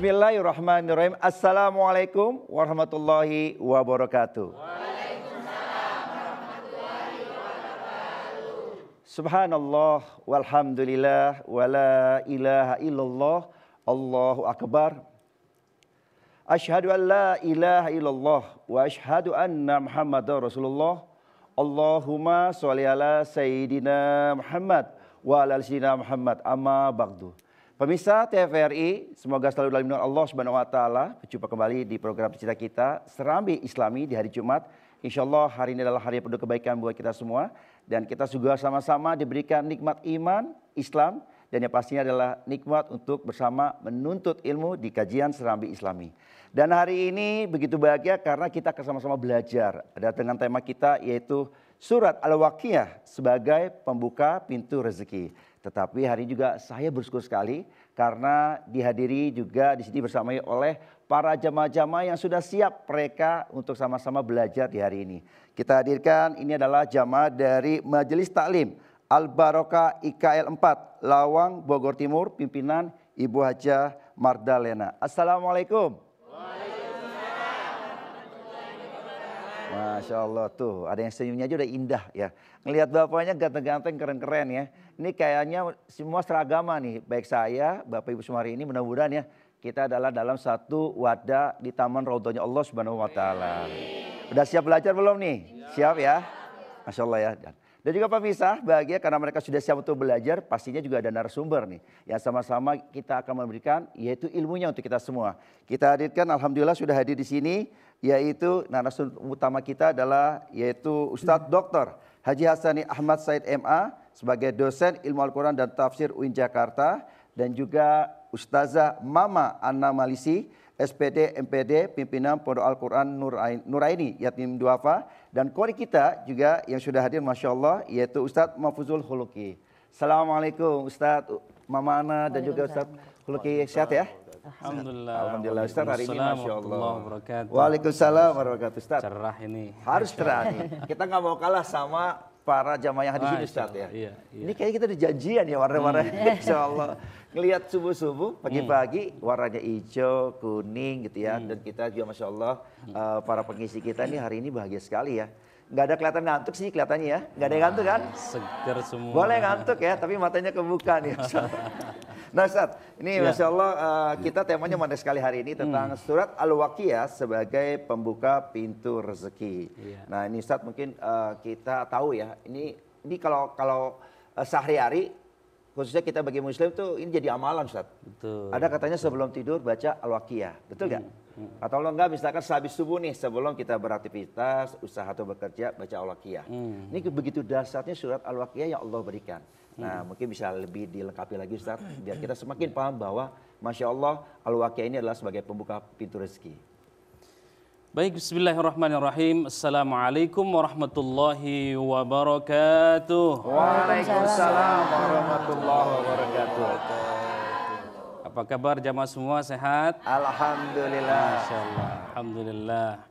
Bismillahirrahmanirrahim. Assalamualaikum warahmatullahi wabarakatuh. Subhanallah walhamdulillah wala ilaha illallah Allahu akbar. Asyhadu an la ilaha illallah wa asyhadu anna Muhammadar Rasulullah. Allahumma sholli ala sayyidina Muhammad wa ala sayyidina Muhammad amma ba'du. Pemirsa TVRI, semoga selalu dalam lindungan Allah Subhanahu wa taala. Berjumpa kembali di program Cita kita Serambi Islami di hari Jumat. Insyaallah hari ini adalah hari yang penuh kebaikan buat kita semua dan kita juga sama-sama diberikan nikmat iman, Islam dan yang pastinya adalah nikmat untuk bersama menuntut ilmu di kajian Serambi Islami. Dan hari ini begitu bahagia karena kita akan sama-sama belajar. Ada dengan tema kita yaitu Surat Al-Waqiah sebagai pembuka pintu rezeki. Tetapi hari ini juga saya bersyukur sekali karena dihadiri juga di sini bersamai oleh para jamaah-jamaah yang sudah siap mereka untuk sama-sama belajar di hari ini. Kita hadirkan ini adalah jamaah dari Majelis Taklim Al-Barokah IKL 4 Lawang Bogor Timur, pimpinan Ibu Hajah Mardalena. Assalamualaikum. Masya Allah tuh, ada yang senyumnya aja udah indah ya. Ngelihat bapaknya ganteng-ganteng, keren-keren ya. Ini kayaknya semua seragama nih, baik saya, Bapak Ibu semua hari ini mudah-mudahan ya. Kita adalah dalam satu wadah di Taman Raudhahnya Allah Subhanahu wa taala. Udah siap belajar belum nih? Siap ya? Masya Allah ya. Dan juga pemirsa bahagia karena mereka sudah siap untuk belajar, pastinya juga ada narasumber nih. Yang sama-sama kita akan memberikan yaitu ilmunya untuk kita semua. Kita hadirkan alhamdulillah sudah hadir di sini. Yaitu narasumber utama kita adalah yaitu Ustadz Dr. Haji Hasani Ahmad Said MA sebagai dosen ilmu Al-Quran dan Tafsir UIN Jakarta dan juga Ustazah Mama Anna Malisi SPD MPD pimpinan Pondok Al-Quran Nuraini Yatim Duafa dan kori kita juga yang sudah hadir Masya Allah yaitu Ustadz Mahfuzul Khuluki. Assalamualaikum Ustadz Mama Anna dan juga Ustadz Khuluki, sehat ya? Alhamdulillah. Alhamdulillah Ustaz hari ini Masya Allah. Wabarakatuh. Waalaikumsalam warahmatullahi wabarakatuh Ustaz. Cerah ini. Harus cerah nih. Kita nggak mau kalah sama para jamaah yang hadir di sini Ustaz ya. Iya. Ini kayaknya kita udah janjian ya warna-warnanya. Insya Allah. Ngelihat subuh-subuh pagi-pagi warnanya hijau, kuning gitu ya. Dan kita juga Masya Allah para pengisi kita ini hari ini bahagia sekali ya. Nggak ada kelihatan ngantuk sih kelihatannya ya. Nggak ada yang ngantuk kan? Seger semua. Boleh ngantuk ya, tapi matanya kebuka nih. Nah Ustadz, ini Masya Allah kita temanya menarik sekali hari ini tentang surat Al-Waqiah sebagai pembuka pintu rezeki. Nah ini Ustadz mungkin kita tahu ya, ini kalau sehari-hari khususnya kita bagi muslim tuh ini jadi amalan Ustadz. Betul. Ada katanya sebelum tidur baca Al-Waqiah, betul nggak? Atau kalau enggak misalkan sehabis subuh nih sebelum kita beraktivitas, usaha atau bekerja baca Al-Waqiah. Ini begitu dahsyatnya surat Al-Waqiah yang Allah berikan. Nah, mungkin bisa lebih dilengkapi lagi Ustaz, biar kita semakin paham bahwa Masya Allah Al-Waqiah ini adalah sebagai pembuka pintu rezeki. Baik, bismillahirrahmanirrahim. Assalamualaikum warahmatullahi wabarakatuh. Waalaikumsalam warahmatullahi wabarakatuh. Apa kabar jamaah semua, sehat? Alhamdulillah. Masya Allah, alhamdulillah.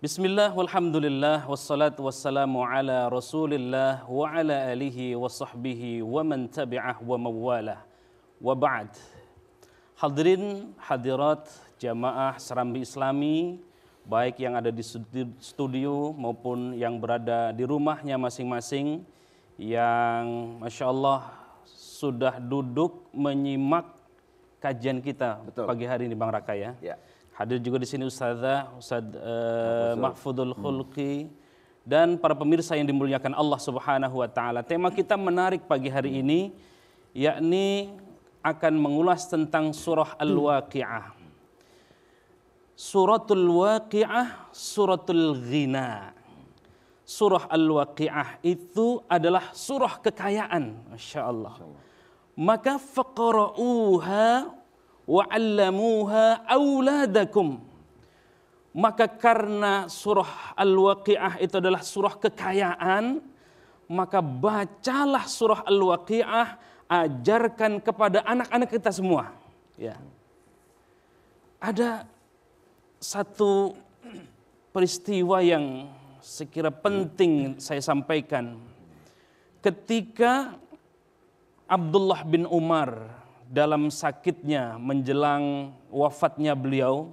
Bismillah, walhamdulillah, wassalatu wassalamu ala rasulillah wa ala alihi wa sahbihi wa man tabi'ah wa mawalah. Wa ba'd. Hadirin, hadirat, jamaah Serambi Islami, baik yang ada di studio maupun yang berada di rumahnya masing-masing, yang Masya Allah sudah duduk menyimak kajian kita pagi hari ini Bang Raka ya. Hadir juga di sini Ustaz Mahfudul Khulqi dan para pemirsa yang dimuliakan Allah Subhanahu wa taala. Tema kita menarik pagi hari ini, yakni akan mengulas tentang surah Al-Waqiah. Suratul Waqiah, suratul Ghina. Surah Al-Waqiah itu adalah surah kekayaan, Masya Allah. Maka faqra'uha wa'allamuha auladakum. Maka karena surah Al-Waqiah itu adalah surah kekayaan, maka bacalah surah Al-Waqiah, ajarkan kepada anak-anak kita semua. Ya. Ada satu peristiwa yang sekira penting saya sampaikan. Ketika Abdullah bin Umar dalam sakitnya menjelang wafatnya beliau,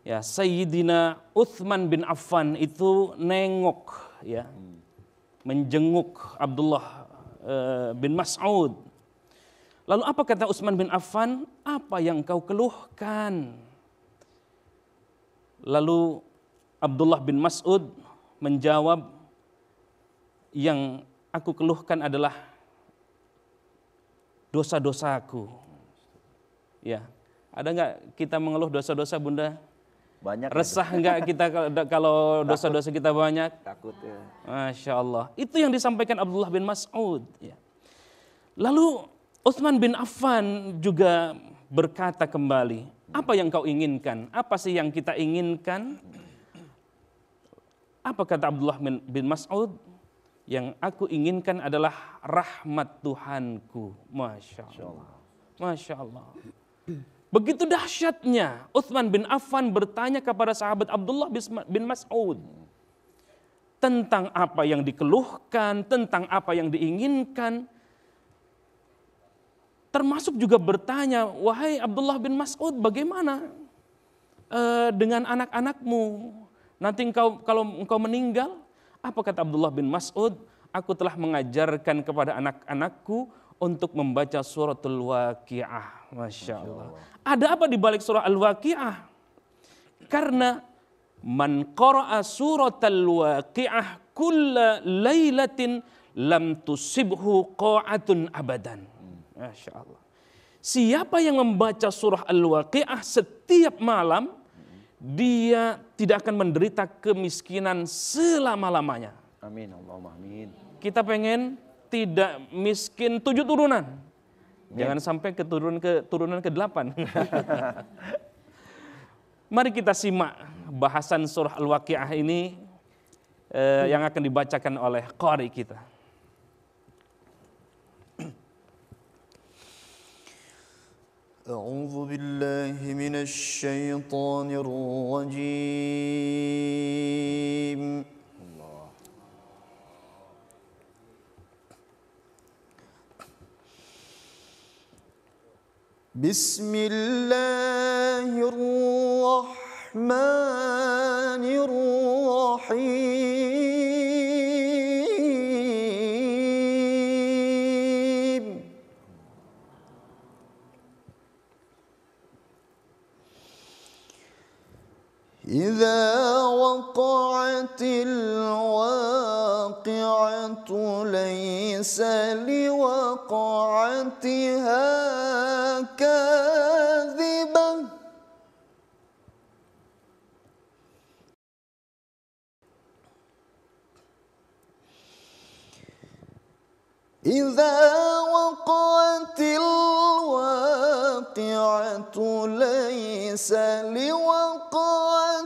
ya Sayyidina Uthman bin Affan itu nengok, ya, menjenguk Abdullah bin Mas'ud. Lalu apa kata Utsman bin Affan? Apa yang kau keluhkan? Lalu Abdullah bin Mas'ud menjawab, yang aku keluhkan adalah dosa-dosaku. Ya, ada nggak kita mengeluh dosa-dosa Bunda? Banyak. Resah nggak kita kalau dosa-dosa kita banyak? Takut ya. Masya Allah. Itu yang disampaikan Abdullah bin Mas'ud. Ya. Lalu Utsman bin Affan juga berkata kembali, apa yang kau inginkan? Apa sih yang kita inginkan? Apa kata Abdullah bin Mas'ud? Yang aku inginkan adalah rahmat Tuhanku. Masya Allah. Masya Allah. Begitu dahsyatnya Utsman bin Affan bertanya kepada sahabat Abdullah bin Mas'ud tentang apa yang dikeluhkan, tentang apa yang diinginkan. Termasuk juga bertanya, wahai Abdullah bin Mas'ud, bagaimana dengan anak-anakmu? Nanti kalau engkau meninggal, apa kata Abdullah bin Mas'ud? Aku telah mengajarkan kepada anak-anakku untuk membaca suratul Waqiah. Masya Allah. Ada apa di balik surah Al-Waqiah? Karena man qara'a suratul Waqiah kulla lailatin lam tusibhu qa'atun abadan. Masya Allah. Siapa yang membaca surah Al-Waqiah setiap malam, dia tidak akan menderita kemiskinan selama-lamanya. Amin, Allahumma amin. Kita pengen tidak miskin 7 turunan. Jangan sampai turunan ke-8. Mari kita simak bahasan surah Al-Waqiah ini yang akan dibacakan oleh qari kita. أعوذ بالله من الشيطان الرجيم بسم الله الرحمن الرحيم إذا وقعت الواقعة ليس لوقعتها كاذبة إذا وقعت الواقعة ليس لوقعتها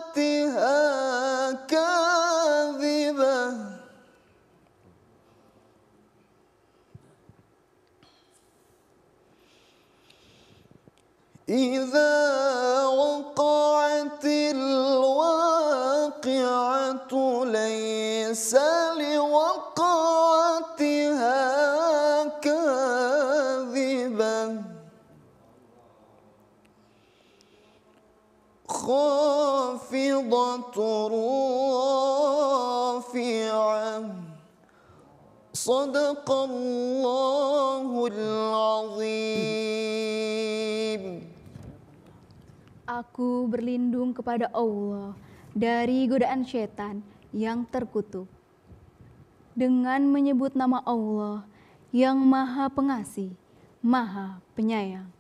كاذبة إذا وقعت الواقعة ليس لوقعتها كاذبة خافضة رافعة صدق الله العظيم. Aku berlindung kepada Allah dari godaan setan yang terkutuk. Dengan menyebut nama Allah yang Maha Pengasih, Maha Penyayang.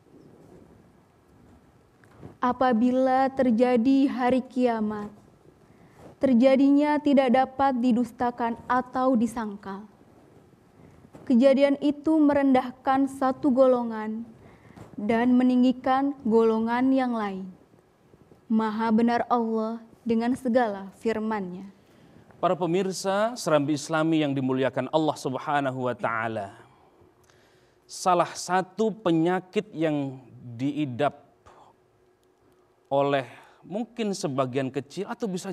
Apabila terjadi hari kiamat, terjadinya tidak dapat didustakan atau disangkal. Kejadian itu merendahkan satu golongan dan meninggikan golongan yang lain. Maha benar Allah dengan segala firman-Nya. Para pemirsa Serambi Islami yang dimuliakan Allah Subhanahu wa taala. Salah satu penyakit yang diidap oleh mungkin sebagian kecil atau bisa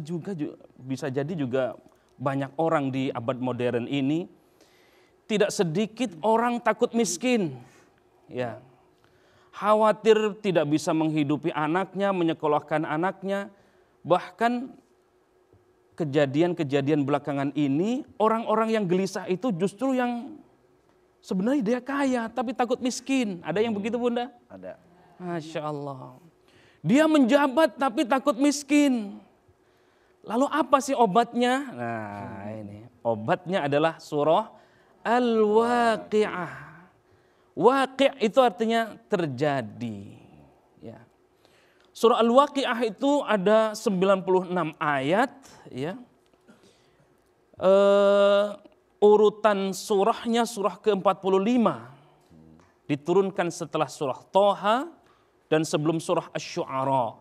jadi juga banyak orang di abad modern ini, tidak sedikit orang takut miskin. Ya. Khawatir tidak bisa menghidupi anaknya, menyekolahkan anaknya. Bahkan kejadian-kejadian belakangan ini, orang-orang yang gelisah itu justru yang sebenarnya dia kaya tapi takut miskin. Ada yang begitu, Bunda? Ada. Masya Allah. Dia menjabat tapi takut miskin. Lalu apa sih obatnya? Nah ini, obatnya adalah surah Al-Waqi'ah. Waqi' itu artinya terjadi. Ya. Surah Al-Waqi'ah itu ada 96 ayat. Ya. Urutan surahnya surah ke-45. Diturunkan setelah surah Toha dan sebelum surah Asy-Syu'ara.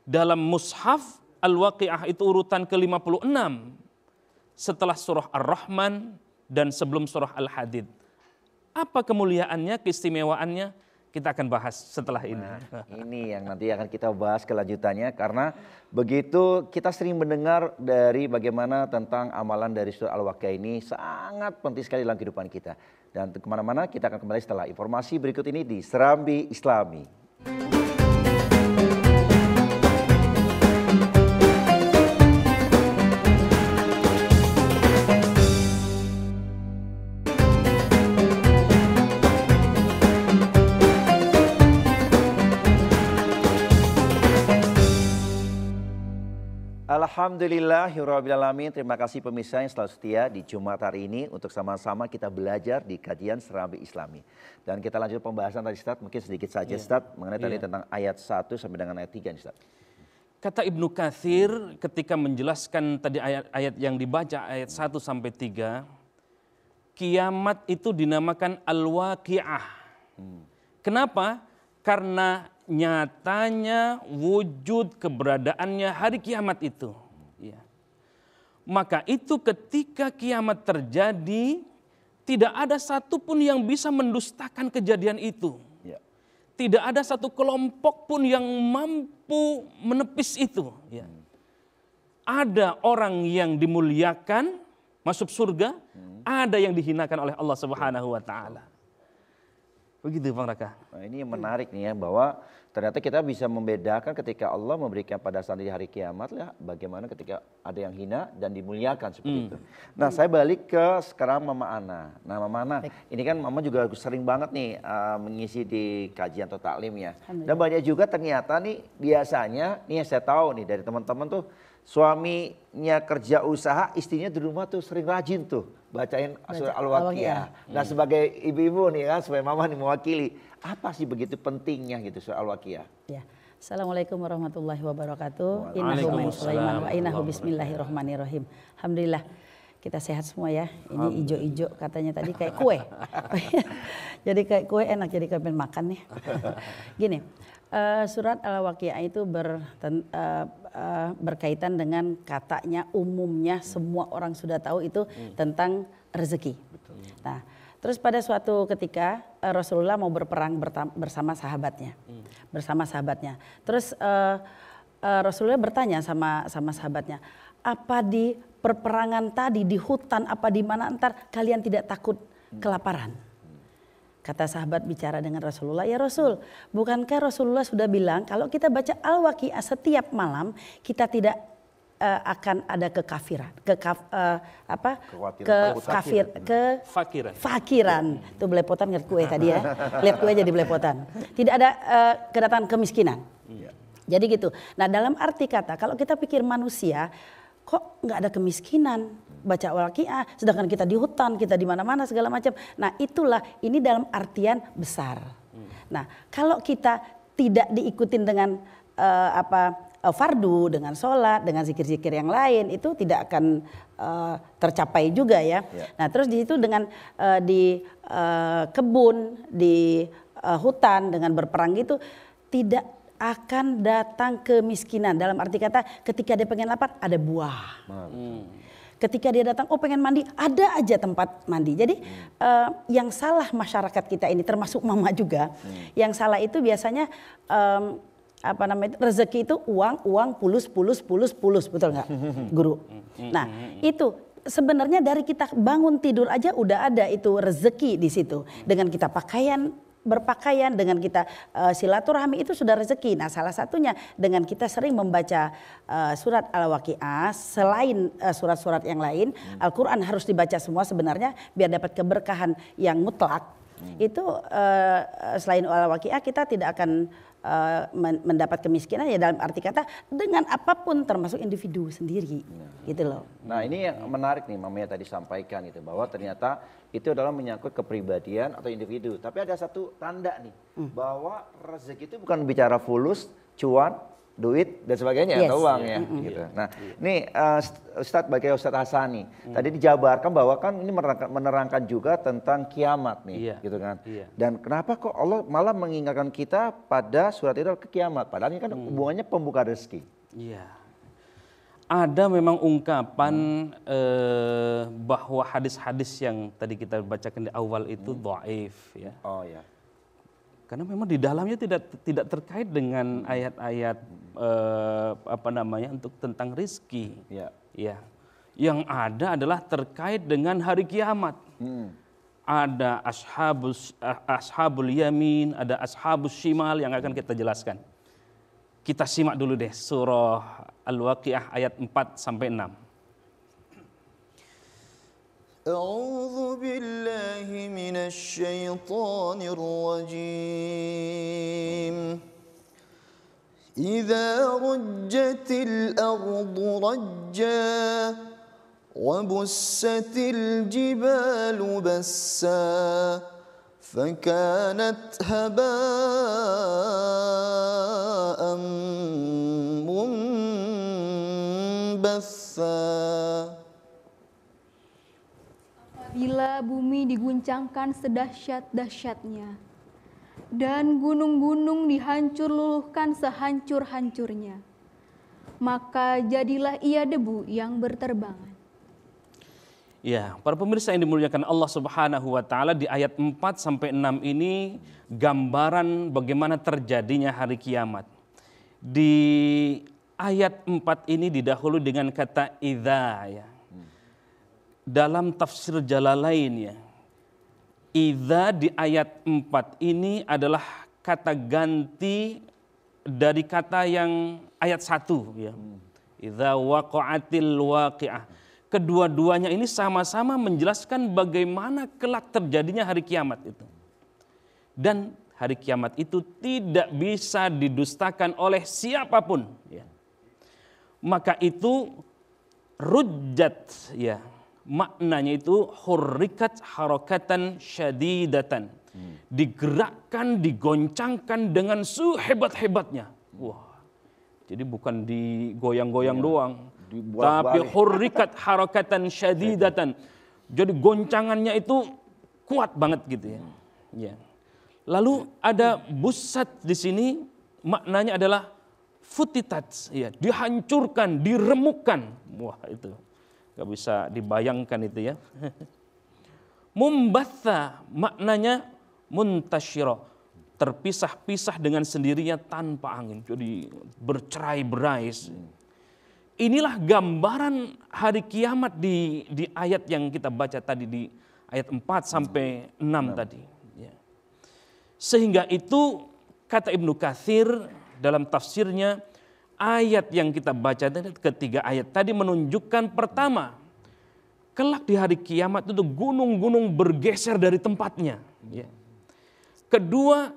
Dalam mushaf Al-Waqi'ah itu urutan ke-56. Setelah surah Ar-Rahman dan sebelum surah Al-Hadid. Apa kemuliaannya, keistimewaannya? Kita akan bahas setelah ini. Nah, ini yang nanti akan kita bahas kelanjutannya karena begitu kita sering mendengar dari bagaimana tentang amalan dari surah Al-Waqi'ah ini sangat penting sekali dalam kehidupan kita. Dan kemana-mana kita akan kembali setelah informasi berikut ini di Serambi Islami. Alhamdulillahirrahmanirrahim. Terima kasih pemirsa yang selalu setia di Jumat hari ini untuk sama-sama kita belajar di kajian Serambi Islami. Dan kita lanjut pembahasan tadi Ustaz, mungkin sedikit saja Ustaz mengenai tadi tentang ayat 1 sampai dengan ayat 3 Ustaz. Kata Ibnu Katsir ketika menjelaskan tadi ayat-ayat yang dibaca ayat 1 sampai 3, kiamat itu dinamakan Al-Waqi'ah. Kenapa? Karena nyatanya wujud keberadaannya hari kiamat itu. Ya. Maka itu ketika kiamat terjadi, tidak ada satupun yang bisa mendustakan kejadian itu. Ya. Tidak ada satu kelompok pun yang mampu menepis itu. Ya. Ada orang yang dimuliakan, masuk surga, ada yang dihinakan oleh Allah Subhanahu wa taala. Begitu Bang Raka. Nah, ini yang menarik nih ya, bahwa ternyata kita bisa membedakan ketika Allah memberikan pada saat di hari kiamat lah, bagaimana ketika ada yang hina dan dimuliakan seperti itu. Nah, saya balik ke sekarang Mama Ana. Nah, Mama Ana, ini kan Mama juga sering banget nih mengisi di kajian atau taklim ya. Dan banyak juga ternyata nih biasanya, nih yang saya tahu nih dari teman-teman tuh, suaminya kerja usaha, istrinya di rumah tuh sering rajin tuh bacain surah Al-Waqi'ah. Nah, sebagai ibu-ibu nih kan, sebagai mama nih mewakili, apa sih begitu pentingnya gitu surah Al-Waqi'ah? Ya. Assalamualaikum warahmatullahi wabarakatuh. Waalaikumsalam. Innahu min Sulaiman wa innahu bismillahirrahmanirrahim. Alhamdulillah. kita sehat semua ya. Ini ijo-ijo katanya tadi kayak kue. Jadi kayak kue enak, jadi pengen makan nih. Gini, surat Al-Waqiah itu berkaitan dengan katanya umumnya semua orang sudah tahu itu tentang rezeki. Nah, terus pada suatu ketika Rasulullah mau berperang bersama sahabatnya. Terus Rasulullah bertanya sama sahabatnya, apa di perperangan tadi di hutan apa di mana entar kalian tidak takut kelaparan? Kata sahabat bicara dengan Rasulullah, ya Rasul, bukankah Rasulullah sudah bilang kalau kita baca Al-Waqiah setiap malam kita tidak akan ada kekafiran, fakiran. Itu belepotan lihat kue tadi ya, lihat kue jadi belepotan. Tidak ada kedatangan kemiskinan. Jadi gitu. Nah dalam arti kata kalau kita pikir manusia kok nggak ada kemiskinan baca Al-Waqiah, sedangkan kita di hutan, kita di mana-mana segala macam. Nah itulah ini dalam artian besar. Nah kalau kita tidak diikutin dengan fardu, dengan sholat, dengan zikir-zikir yang lain itu tidak akan tercapai juga ya. Nah terus di situ dengan di kebun, di hutan dengan berperang gitu tidak akan datang kemiskinan. Dalam arti kata ketika dia pengen lapar ada buah. Ketika dia datang pengen mandi ada aja tempat mandi. Jadi yang salah masyarakat kita ini termasuk mama juga. Yang salah itu biasanya rezeki itu uang pulus pulus betul nggak guru? Nah itu sebenarnya dari kita bangun tidur aja udah ada itu rezeki di situ. Dengan kita berpakaian, dengan kita silaturahmi itu sudah rezeki. Nah salah satunya dengan kita sering membaca surat Al-Waqiah selain surat-surat yang lain, Al-Quran harus dibaca semua sebenarnya biar dapat keberkahan yang mutlak. Itu selain Al-Waqiah kita tidak akan mendapat kemiskinan ya dalam arti kata dengan apapun termasuk individu sendiri gitu loh. Nah ini yang menarik nih Mama tadi sampaikan itu bahwa ternyata itu adalah menyangkut kepribadian atau individu. Tapi ada satu tanda nih bahwa rezeki itu bukan bicara fulus, cuan, duit dan sebagainya atau uang ya gitu. Nah ini Ustadz bagi Ustadz Hasani tadi dijabarkan bahwa kan ini menerangkan juga tentang kiamat nih gitu kan. Dan kenapa kok Allah malah mengingatkan kita pada surat itu ke kiamat padahal ini kan hubungannya pembuka rezeki. Iya. Ada memang ungkapan bahwa hadis-hadis yang tadi kita bacakan di awal itu dhaif ya. Oh ya. Karena memang di dalamnya tidak terkait dengan ayat-ayat untuk tentang rizki. Ya. Yang ada adalah terkait dengan hari kiamat. Ada ashabul yamin, ada ashabus shimal yang akan kita jelaskan. Kita simak dulu deh surah Al-Waqiah ayat 4 sampai 6. أعوذ بالله من الشيطان الرجيم إذا رجت الأرض رجا وبست الجبال بسا فكانت هباء منبثا. Bila bumi diguncangkan sedahsyat-dahsyatnya dan gunung-gunung dihancur luluhkan sehancur-hancurnya, maka jadilah ia debu yang berterbangan. Ya, para pemirsa yang dimuliakan Allah Subhanahu wa taala, di ayat 4 sampai 6 ini gambaran bagaimana terjadinya hari kiamat. Di ayat 4 ini didahului dengan kata idza ya. Dalam tafsir Jalalain ya, idza di ayat 4 ini adalah kata ganti dari kata yang ayat 1 ya. Idza waqa'atil waqi'ah. Kedua-duanya ini sama-sama menjelaskan bagaimana kelak terjadinya hari kiamat itu. Dan hari kiamat itu tidak bisa didustakan oleh siapapun ya. Maka itu rujjat ya. Maknanya itu hurrikat harakatan syadidatan. Digerakkan, digoncangkan dengan sehebat-hebatnya. Wah. Jadi bukan digoyang-goyang doang, Dibolak-balik. tapi hurrikat harakatan syadidatan. Jadi goncangannya itu kuat banget gitu ya. Ya. Lalu ada busat di sini maknanya adalah futitat, ya, dihancurkan, diremukkan. Wah itu nggak bisa dibayangkan itu ya. Mumbatha maknanya muntasyira, terpisah-pisah dengan sendirinya tanpa angin. Jadi bercerai-berai. Inilah gambaran hari kiamat di ayat yang kita baca tadi di ayat 4 sampai 6 tadi. Ya. Sehingga itu kata Ibnu Katsir dalam tafsirnya, ayat yang kita baca tadi, ketiga ayat tadi menunjukkan pertama, kelak di hari kiamat itu gunung-gunung bergeser dari tempatnya. Ya. Kedua,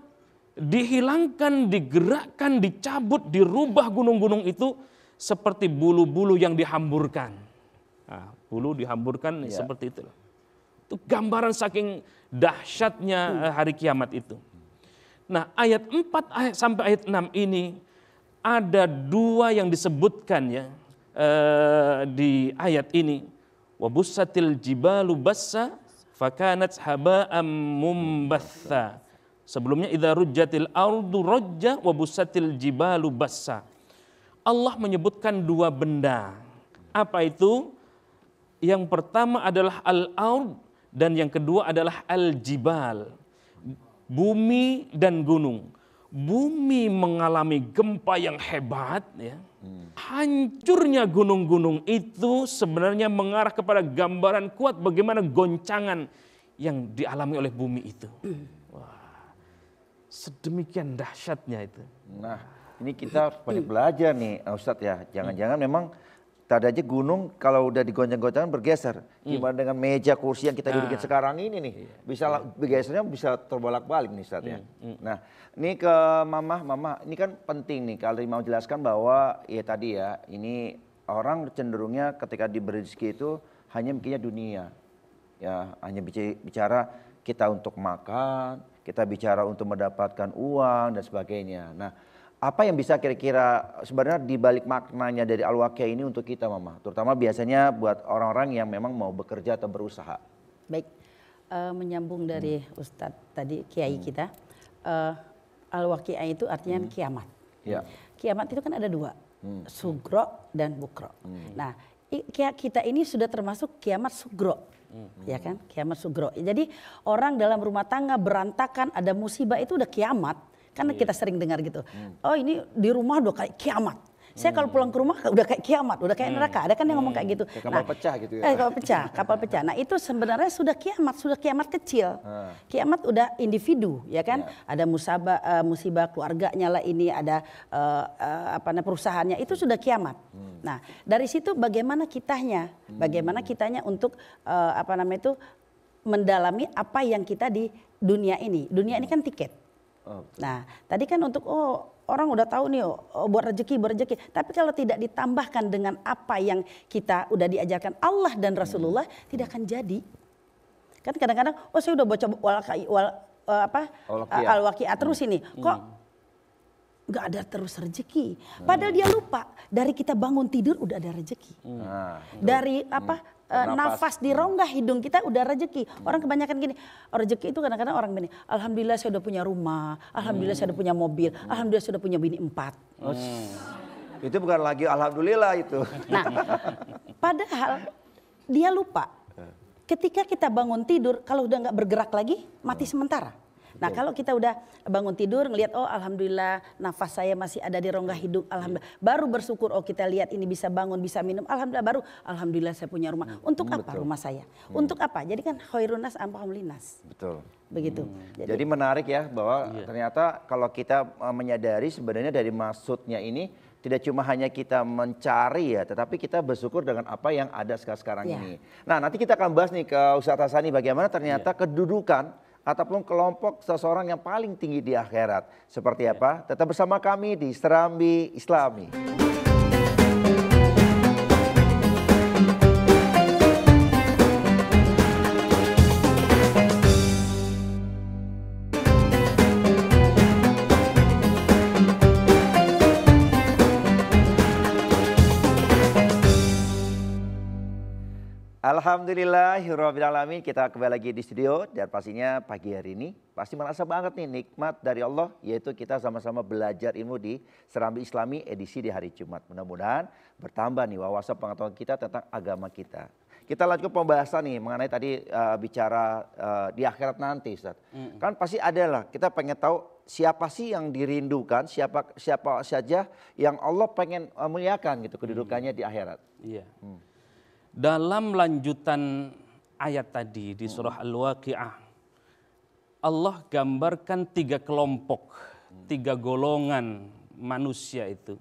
dihilangkan, digerakkan, dicabut, dirubah gunung-gunung itu seperti bulu-bulu yang dihamburkan. Nah, bulu dihamburkan seperti itu. Itu gambaran saking dahsyatnya hari kiamat itu. Nah, ayat 4 sampai ayat 6 ini ada dua yang disebutkan ya di ayat ini. Wa bussatil jibalu bassa fakanat haba'am mumbatha. Sebelumnya idza rujjatil ardu rajja wa bussatil jibalu bassa. Allah menyebutkan dua benda. Apa itu? Yang pertama adalah al-ard dan yang kedua adalah al-jibal. Bumi dan gunung. Bumi mengalami gempa yang hebat ya. Hancurnya gunung-gunung itu sebenarnya mengarah kepada gambaran kuat bagaimana goncangan yang dialami oleh bumi itu. Wah, sedemikian dahsyatnya itu. Nah, ini kita banyak belajar nih Ustadz ya. Jangan-jangan memang tadi aja gunung kalau udah digoncang-goncangan bergeser. Gimana dengan meja kursi yang kita dudukin sekarang ini nih. Bisa bergesernya bisa terbolak-balik nih Ustadz ya. Nah, ini ke Mama ini kan penting nih kalau mau jelaskan bahwa ya tadi ya, ini orang cenderungnya ketika diberi rezeki itu hanya mikirnya dunia. Ya, hanya bicara kita untuk makan, kita bicara untuk mendapatkan uang dan sebagainya. Nah, apa yang bisa kira-kira sebenarnya dibalik maknanya dari Al-Waqiah ini untuk kita Mama? Terutama biasanya buat orang-orang yang memang mau bekerja atau berusaha. Baik, menyambung dari Ustadz tadi, Kiai kita. Al-Waqiah itu artinya kiamat. Ya. Kiamat itu kan ada dua, sugro dan bukro. Nah, kita ini sudah termasuk kiamat sugro. Ya kan, kiamat sugro. Jadi orang dalam rumah tangga berantakan, ada musibah itu udah kiamat. Karena kita sering dengar gitu, oh ini di rumah udah kayak kiamat. Saya kalau pulang ke rumah udah kayak kiamat, udah kayak neraka. Ada kan yang ngomong kayak gitu. Kapal pecah gitu ya. Kapal pecah. Nah itu sebenarnya sudah kiamat kecil. Kiamat udah individu, ya kan. Ada musibah keluarganya lah ini, ada perusahaannya, itu sudah kiamat. Nah dari situ bagaimana kitanya untuk mendalami apa yang kita di dunia ini. Dunia ini kan tiket. Nah, tadi kan untuk orang udah tahu nih buat rezeki. Tapi kalau tidak ditambahkan dengan apa yang kita udah diajarkan Allah dan Rasulullah, tidak akan jadi. Kan kadang-kadang, saya udah baca Al-Waqiah terus ini, kok nggak ada terus rezeki. Padahal dia lupa dari kita bangun tidur udah ada rezeki. Dari nafas di rongga hidung kita udah rezeki. Orang kebanyakan gini, rezeki itu kadang-kadang orang gini, alhamdulillah saya udah punya rumah, alhamdulillah saya udah punya mobil, alhamdulillah saya udah punya bini 4. Itu bukan lagi alhamdulillah itu. Nah, padahal dia lupa. Ketika kita bangun tidur, kalau udah nggak bergerak lagi, mati sementara. Nah kalau kita udah bangun tidur ngelihat alhamdulillah nafas saya masih ada di rongga hidung, alhamdulillah, baru bersyukur kita lihat ini bisa bangun, bisa minum, alhamdulillah saya punya rumah. Untuk apa rumah saya? Untuk apa? Jadi kan khairunas ampahum linas. Betul. Begitu. Jadi menarik ya bahwa ternyata kalau kita menyadari sebenarnya dari maksudnya ini tidak cuma hanya kita mencari ya, tetapi kita bersyukur dengan apa yang ada sekarang ini. Nah nanti kita akan bahas nih ke Ustadz Hassani bagaimana ternyata kedudukan ataupun kelompok seseorang yang paling tinggi di akhirat. Seperti apa? Tetap bersama kami di Serambi Islami. Alhamdulillahirrahmanirrahim. Kita kembali lagi di studio dan pastinya pagi hari ini pasti merasa banget nih nikmat dari Allah, yaitu kita sama-sama belajar ilmu di Serambi Islami edisi di hari Jumat. Mudah-mudahan bertambah nih wawasan pengetahuan kita tentang agama kita. Kita lanjutkan pembahasan nih mengenai tadi bicara di akhirat nanti, Ustaz. Kan pasti ada lah, kita pengen tahu siapa sih yang dirindukan, siapa saja yang Allah pengen muliakan gitu kedudukannya di akhirat. Iya. Dalam lanjutan ayat tadi di surah Al-Waqi'ah, Allah gambarkan 3 kelompok, 3 golongan manusia itu.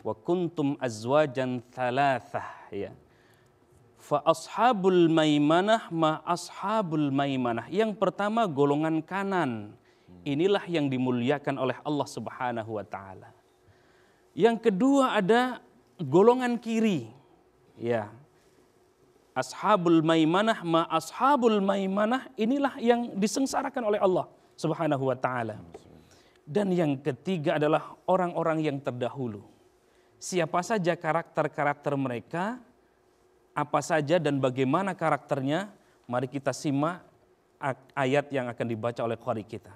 Wa kuntum azwajan thalathah, ya. Fa ashabul maimanah ma ashabul maimanah. Yang pertama golongan kanan. Inilah yang dimuliakan oleh Allah Subhanahu wa taala. Yang kedua ada golongan kiri. Ya. Ashabul maimanah ma ashabul maimanah, inilah yang disengsarakan oleh Allah Subhanahu wa taala. Dan yang ketiga adalah orang-orang yang terdahulu. Siapa saja karakter-karakter mereka, apa saja dan bagaimana karakternya, mari kita simak ayat yang akan dibaca oleh qari kita.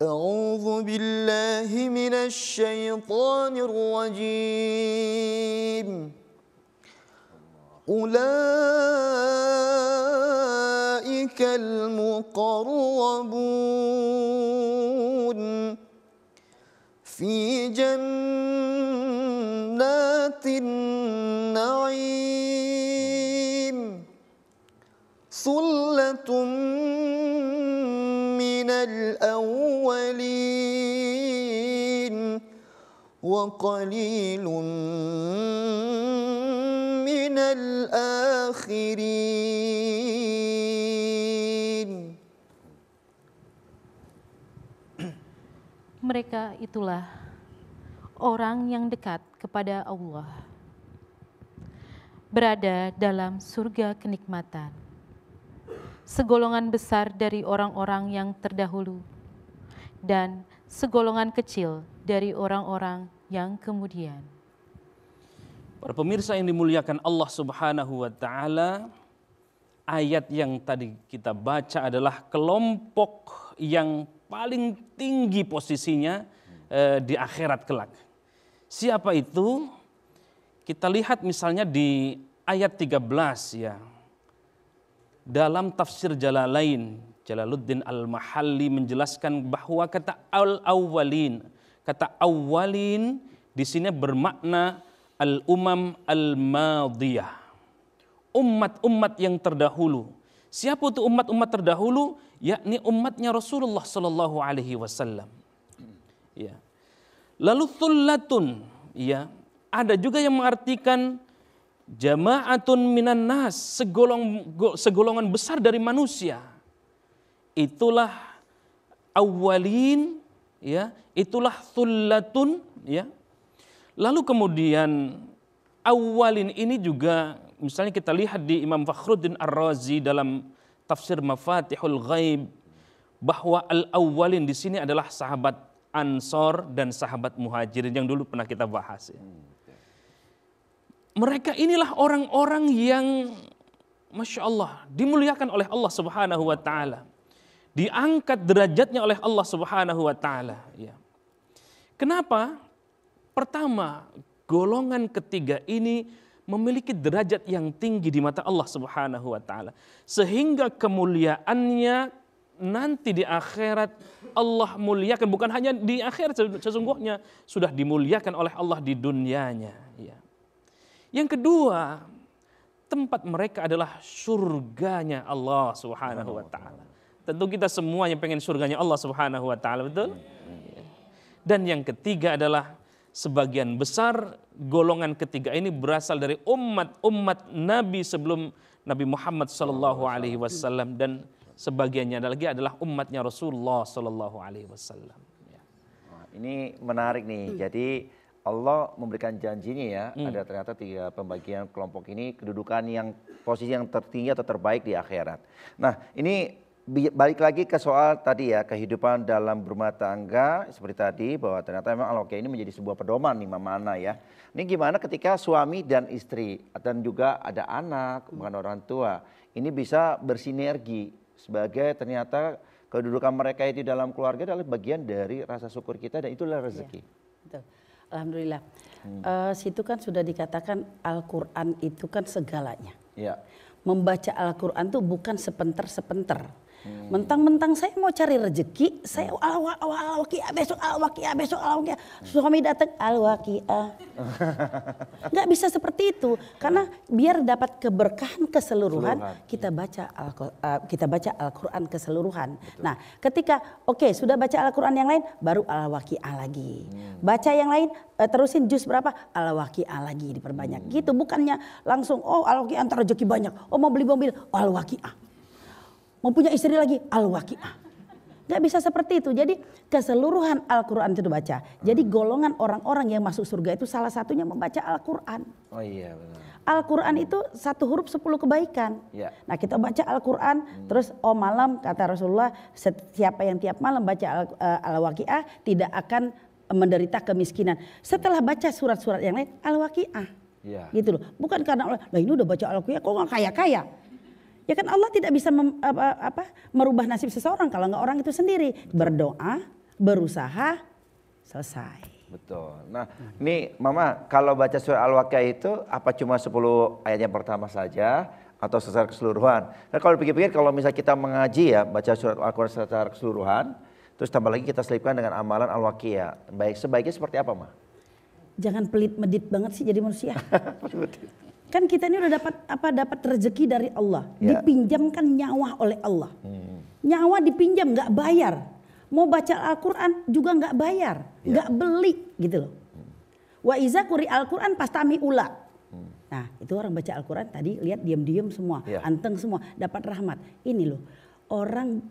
A'udzu billahi minasy syaithanir rajim. أولئك المقربون في جنات النعيم ثلة من الأولين وقليل من الآخرين. Mereka itulah orang yang dekat kepada Allah, berada dalam surga kenikmatan, segolongan besar dari orang-orang yang terdahulu dan segolongan kecil dari orang-orang yang kemudian. Para pemirsa yang dimuliakan Allah Subhanahu wa taala, ayat yang tadi kita baca adalah kelompok yang paling tinggi posisinya di akhirat kelak. Siapa itu? Kita lihat misalnya di ayat 13 ya. Dalam tafsir Jalalain, Jalaluddin Al-Mahalli menjelaskan bahwa kata al-awwalin, kata awwalin di sini bermakna al-umam al-madiyah. Umat-umat yang terdahulu. Siapa itu umat-umat terdahulu? Yakni umatnya Rasulullah sallallahu alaihi wasallam. Ya. Lalu thullatun, ya. Ada juga yang mengartikan jama'atun minan nas, segolongan besar dari manusia. Itulah awwalin, ya. Itulah thullatun, ya. Lalu kemudian awalin ini juga misalnya kita lihat di Imam Fakhruddin Ar-Razi dalam tafsir Mafatihul Ghaib bahwa al-awwalin di sini adalah sahabat Ansor dan sahabat Muhajirin yang dulu pernah kita bahas. Ya. Mereka inilah orang-orang yang Masya Allah dimuliakan oleh Allah Subhanahu wa taala. Diangkat derajatnya oleh Allah Subhanahu wa taala. Ya. Kenapa? Pertama, golongan ketiga ini memiliki derajat yang tinggi di mata Allah Subhanahu wa taala. Sehingga kemuliaannya nanti di akhirat Allah muliakan, bukan hanya di akhirat, sesungguhnya sudah dimuliakan oleh Allah di dunianya. Ya. Yang kedua, tempat mereka adalah surganya Allah Subhanahu wa taala. Tentu kita semua yang pengen surganya Allah Subhanahu wa taala, betul? Dan yang ketiga adalah sebagian besar golongan ketiga ini berasal dari umat Nabi sebelum Nabi Muhammad sallallahu alaihi wasallam, dan sebagiannya lagi adalah umatnya Rasulullah sallallahu alaihi wasallam. Ini menarik nih. Jadi Allah memberikan janjinya ya, ada ternyata 3 pembagian kelompok ini kedudukan yang posisi yang tertinggi atau terbaik di akhirat. Nah, ini balik lagi ke soal tadi ya, kehidupan dalam berumah tangga seperti tadi, bahwa ternyata memang al-waqiah ini menjadi sebuah pedoman nih Mama Ana ya. Ini gimana ketika suami dan istri dan juga ada anak, bukan orang tua, ini bisa bersinergi sebagai ternyata kedudukan mereka itu dalam keluarga adalah bagian dari rasa syukur kita dan itulah rezeki. Betul. Alhamdulillah. Situ kan sudah dikatakan Al-Quran itu kan segalanya. Ya. Membaca Al-Quran itu bukan sepenter-sepenter. Mentang-mentang saya mau cari rezeki, saya al-waqiah besok, al-waqiah besok, al-waqiah. Suami datang al-waqiah. Nggak bisa seperti itu, karena biar dapat keberkahan keseluruhan, kita baca Al-Quran keseluruhan. Betul. Nah, ketika sudah baca Al-Quran yang lain, baru al-waqiah lagi. Baca yang lain, terusin juz berapa, al-waqiah lagi diperbanyak. Gitu, bukannya langsung al-waqiah antar rezeki banyak. Mau beli mobil, al-waqiah. Mau punya istri lagi, al-waqiah. Gak bisa seperti itu. Jadi keseluruhan Al-Quran itu dibaca. Jadi golongan orang-orang yang masuk surga itu salah satunya membaca Al-Quran. Oh iya benar. Al-Quran itu 1 huruf 10 kebaikan. Ya. Nah kita baca Al-Quran, terus malam kata Rasulullah, siapa yang tiap malam baca Al-Waqiah tidak akan menderita kemiskinan. Setelah baca surat-surat yang lain, Al-Waqiah. Ya. Gitu loh. Bukan karena Allah, ini udah baca Al-Waqiah kok gak kaya-kaya. Ya kan Allah tidak bisa merubah nasib seseorang kalau nggak orang itu sendiri. Berdoa, berusaha, selesai. Betul. Nah ini Mama kalau baca surah Al-Waqiah itu apa cuma 10 ayat yang pertama saja atau secara keseluruhan? Nah kalau pikir-pikir kalau misalnya kita mengaji ya baca surat Al-Quran secara keseluruhan, terus tambah lagi kita selipkan dengan amalan Al-Waqiah. Sebaiknya seperti apa Ma? Jangan pelit medit banget sih jadi manusia. Kan kita ini udah dapat rezeki dari Allah, dipinjamkan nyawa oleh Allah. Nyawa dipinjam nggak bayar. Mau baca Al-Quran juga nggak bayar, nggak beli gitu loh. Wa iza quri Al-Quran pastami ula. Nah itu orang baca Al-Quran tadi lihat diam-diam semua, anteng semua, dapat rahmat. Ini loh. Orang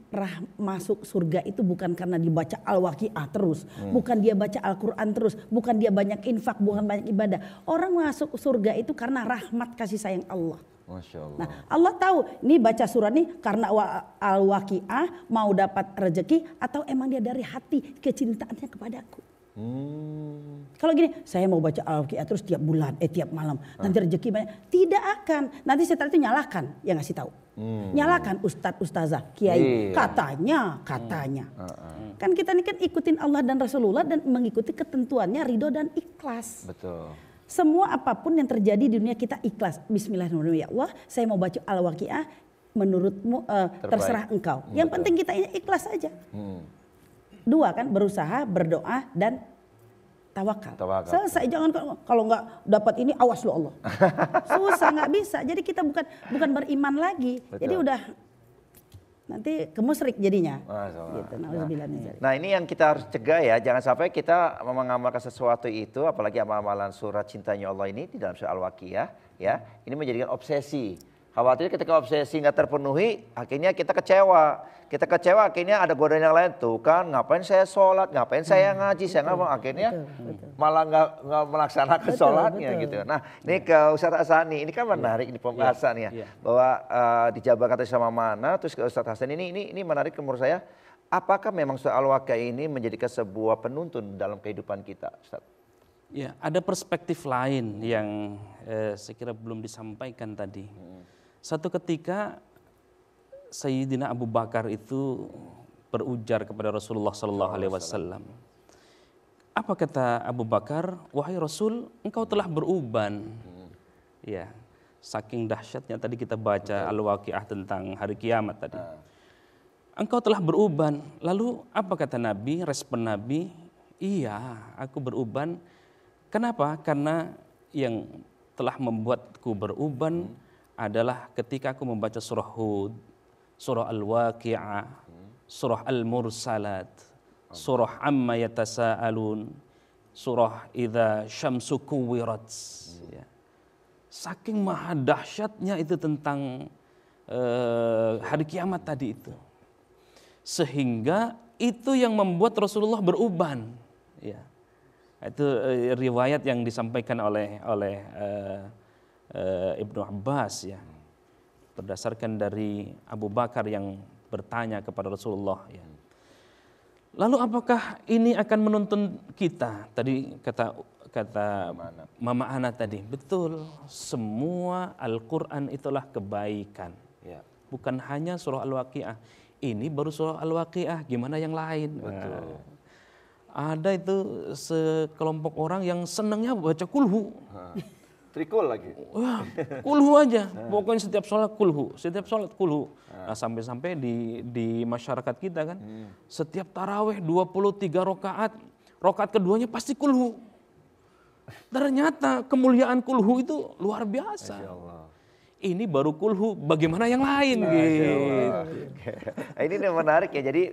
masuk surga itu bukan karena dibaca Al-Waqiah terus, bukan dia baca Al-Quran terus, bukan dia banyak infak, bukan banyak ibadah. Orang masuk surga itu karena rahmat kasih sayang Allah. Masya Allah. Nah Allah tahu ini baca surah ini karena Al-Waqiah mau dapat rezeki atau emang dia dari hati kecintaannya kepadaku. Kalau gini, saya mau baca Al-Waqiah terus tiap bulan, tiap malam, nanti rezeki banyak. Tidak akan, nanti setelah itu nyalakan, yang ngasih tahu. Nyalakan ustadz, ustazah, kiai, katanya. Kan kita ini kan ikutin Allah dan Rasulullah dan mengikuti ketentuannya ridho dan ikhlas. Betul. Semua apapun yang terjadi di dunia kita ikhlas. Bismillahirrahmanirrahim. Ya Allah, saya mau baca Al-Waqiah menurutmu terserah engkau. Yang penting kita ini ikhlas aja. Dua kan, berusaha, berdoa dan tawakal. Selesai, jangan kalau nggak dapat ini awas lo Allah. Susah, nggak bisa. Jadi kita bukan beriman lagi. Betul. Jadi udah nanti kemusyrik jadinya. Gitu. Nah ini yang kita harus cegah ya, jangan sampai kita mengamalkan sesuatu itu, apalagi amalan surat cintanya Allah ini di dalam surah Al-Waqiah ya, ini menjadikan obsesi. Khawatir ketika obsesi nggak terpenuhi, akhirnya kita kecewa. Kita kecewa akhirnya ada godaan yang lain tuh kan, ngapain saya sholat, ngapain saya ngaji, saya ngapain, akhirnya malah nggak melaksanakan sholatnya gitu. Nah ini ke Ustadz Hasani, ini kan menarik di pembahasan ya, bahwa dijabarkan sama mana, terus ke Ustadz Hasan ini menarik menurut saya. Apakah memang surah Al-Waqiah ini menjadikan sebuah penuntun dalam kehidupan kita, Ustadz? Ya, ada perspektif lain yang saya kira belum disampaikan tadi. Satu ketika Sayyidina Abu Bakar itu berujar kepada Rasulullah SAW. Apa kata Abu Bakar? Wahai Rasul, engkau telah beruban. Ya, saking dahsyatnya tadi kita baca Al-Waqiah tentang hari kiamat tadi. Engkau telah beruban. Lalu apa kata Nabi? Respon Nabi, iya, aku beruban. Kenapa? Karena yang telah membuatku beruban adalah ketika aku membaca surah Hud, surah Al-Waqi'ah, surah Al-Mursalat, surah Amma Yatasa'alun, surah Idza Syamsu Kuwirat. Ya. Saking maha dahsyatnya itu tentang hari kiamat tadi itu. Sehingga itu yang membuat Rasulullah beruban. Ya. Itu riwayat yang disampaikan oleh Ibnu Abbas ya. Berdasarkan dari Abu Bakar yang bertanya kepada Rasulullah. Ya. Lalu apakah ini akan menuntun kita? Tadi kata Mama Ana tadi, betul. Semua Al-Quran itulah kebaikan. Ya. Bukan hanya surah Al-Waqi'ah. Ini baru surah Al-Waqi'ah, gimana yang lain? Betul. Ada itu sekelompok orang yang senangnya baca kulhu. Trikul lagi. Wah, kulhu aja. Pokoknya setiap sholat kulhu, setiap sholat kulhu. Nah, sampai-sampai di masyarakat kita kan, setiap taraweh 23 rakaat, rakaat keduanya pasti kulhu. Ternyata kemuliaan kulhu itu luar biasa. Masya Allah. Ini baru kulhu, bagaimana yang lain gitu. Ini menarik ya, jadi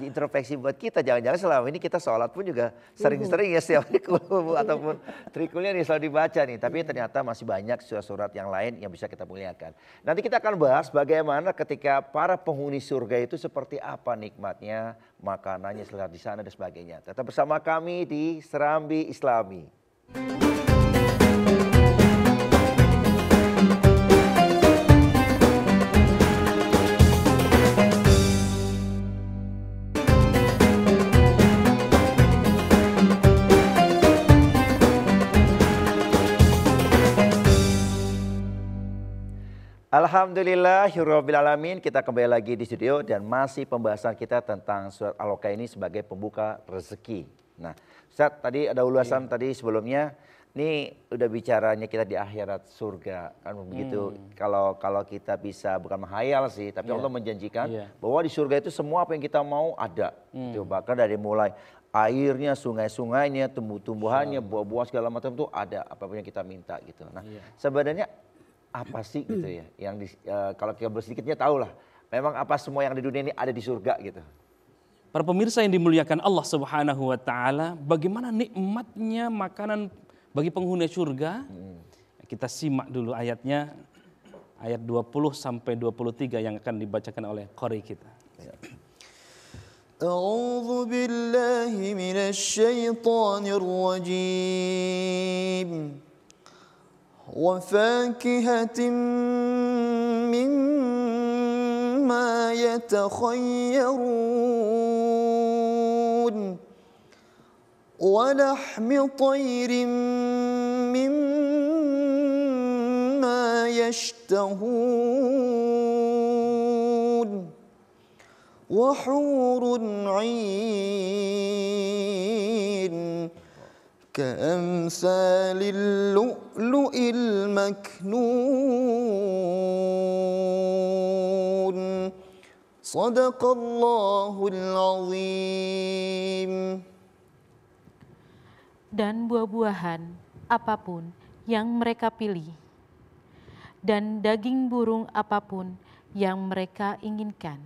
introspeksi buat kita, jangan-jangan selama ini kita sholat pun juga sering-sering ya setiap hari kulhu ataupun trikulnya nih selalu dibaca nih. Tapi ternyata masih banyak surat-surat yang lain yang bisa kita muliakan. Nanti kita akan bahas bagaimana ketika para penghuni surga itu seperti apa nikmatnya, makanannya setelah di sana dan sebagainya. Tetap bersama kami di Serambi Islami. Alhamdulillahirrabbilalamin, kita kembali lagi di studio dan masih pembahasan kita tentang surat Al-Waqiah ini sebagai pembuka rezeki. Nah, Ustaz, tadi ada ulasan tadi sebelumnya, ini udah bicaranya kita di akhirat surga kan begitu. Kalau kita bisa bukan menghayal sih, tapi Allah menjanjikan bahwa di surga itu semua apa yang kita mau ada. Itu bahkan dari mulai airnya, sungai-sungainya, tumbuh-tumbuhannya, buah-buah segala macam itu ada apapun yang kita minta gitu. Nah, sebenarnya apa sih gitu ya yang kalau kita sedikitnya tahu lah memang apa semua yang di dunia ini ada di surga gitu. Para pemirsa yang dimuliakan Allah Subhanahu wa taala, bagaimana nikmatnya makanan bagi penghuni surga? Kita simak dulu ayatnya, ayat 20 sampai 23 yang akan dibacakan oleh qari kita. A'udzu billahi minasy syaithanir rajim. وفاكهة مما يتخيرون ولحم طير مما يشتهون وحور عين كأمثال اللؤلؤ المكنون صدق الله العظيم. Dan buah-buahan apapun yang mereka pilih, dan daging burung apapun yang mereka inginkan.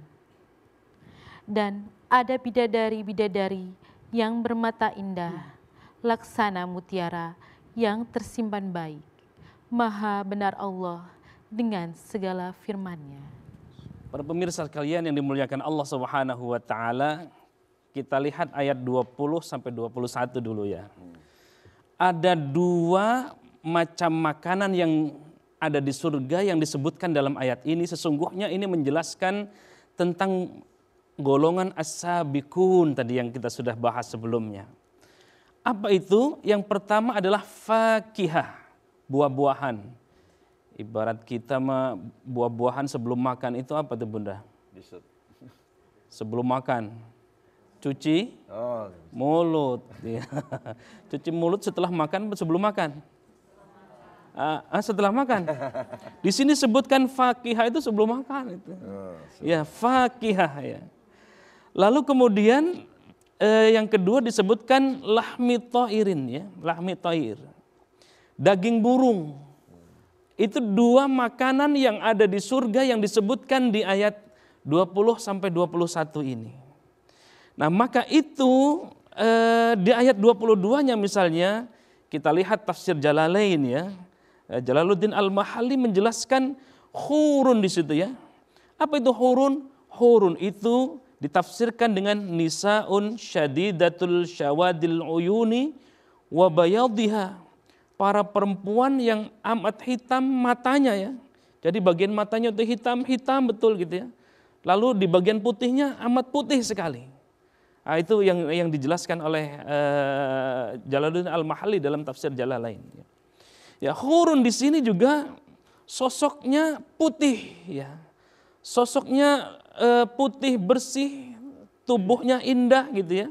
Dan ada bidadari-bidadari yang bermata indah, laksana mutiara yang tersimpan baik. Maha benar Allah dengan segala firman-Nya. Para pemirsa sekalian yang dimuliakan Allah Subhanahu wa taala, kita lihat ayat 20 sampai 21 dulu ya. Ada dua macam makanan yang ada di surga yang disebutkan dalam ayat ini. Sesungguhnya ini menjelaskan tentang golongan as-sabiqun tadi yang kita sudah bahas sebelumnya. Apa itu? Yang pertama adalah fakihah, buah-buahan. Ibarat kita mah buah-buahan sebelum makan itu apa tuh Bunda? Sebelum makan, cuci mulut. Cuci mulut setelah makan, sebelum makan. Setelah makan. Di sini sebutkan fakihah itu sebelum makan itu. Ya, fakihah ya. Lalu kemudian yang kedua disebutkan lahmi thairin ya, lahmi thair. Daging burung. Itu dua makanan yang ada di surga yang disebutkan di ayat 20 sampai 21 ini. Nah, maka itu di ayat 22-nya misalnya kita lihat tafsir Jalalain ya. Jalaluddin Al-Mahalli menjelaskan hurun di situ ya. Apa itu hurun? Hurun itu ditafsirkan dengan nisaun syadidatul syawadil uyuni wa bayadhiha, para perempuan yang amat hitam matanya ya. Jadi bagian matanya itu hitam betul gitu ya. lalu di bagian putihnya amat putih sekali. Nah, itu yang dijelaskan oleh Jalaluddin Al-Mahalli dalam tafsir Jalalain. Ya, hurun di sini juga sosoknya putih, ya. Sosoknya putih bersih, tubuhnya indah gitu ya.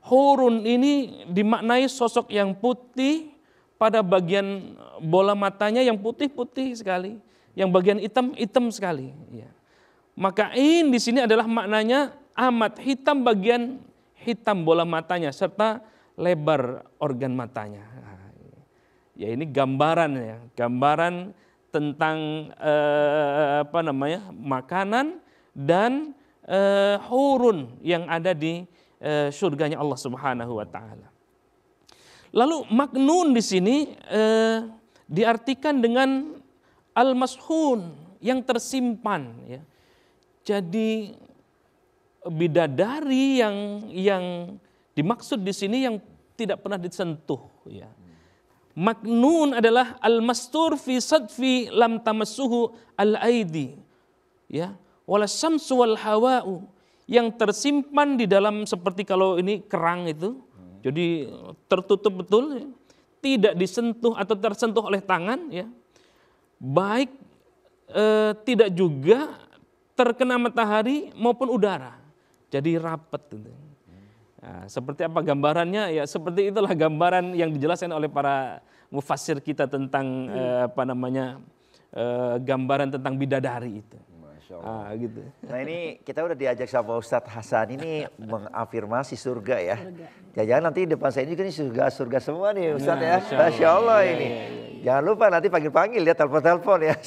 Hurun ini dimaknai sosok yang putih, pada bagian bola matanya yang putih-putih sekali, yang bagian hitam-hitam sekali. Ya. Maka in di sini adalah maknanya amat hitam bagian hitam bola matanya serta lebar organ matanya. Ya ini gambaran ya, gambaran tentang makanan dan hurun yang ada di surganya Allah Subhanahu wa taala. Lalu maknun di sini diartikan dengan al-mashun, yang tersimpan ya. Jadi bidadari yang dimaksud di sini yang tidak pernah disentuh ya. Maknun adalah al-mastur fi sadfi lam tamassuhu al-aidi ya, wala syamsu wal hawa'u, yang tersimpan di dalam seperti kalau ini kerang itu, jadi tertutup betul ya, tidak disentuh atau tersentuh oleh tangan ya. Baik tidak juga terkena matahari maupun udara. Jadi rapat gitu. Nah, seperti apa gambarannya? Ya seperti itulah gambaran yang dijelaskan oleh para mufassir kita tentang gambaran tentang bidadari itu. Masya Allah. Gitu. Nah ini kita udah diajak sama Ustadz Hasan ini mengafirmasi surga ya. Jangan-jangan nanti depan saya ini kan surga semua nih Ustadz ya. Masya Allah ini. Jangan lupa nanti panggil-panggil ya, telepon-telepon ya.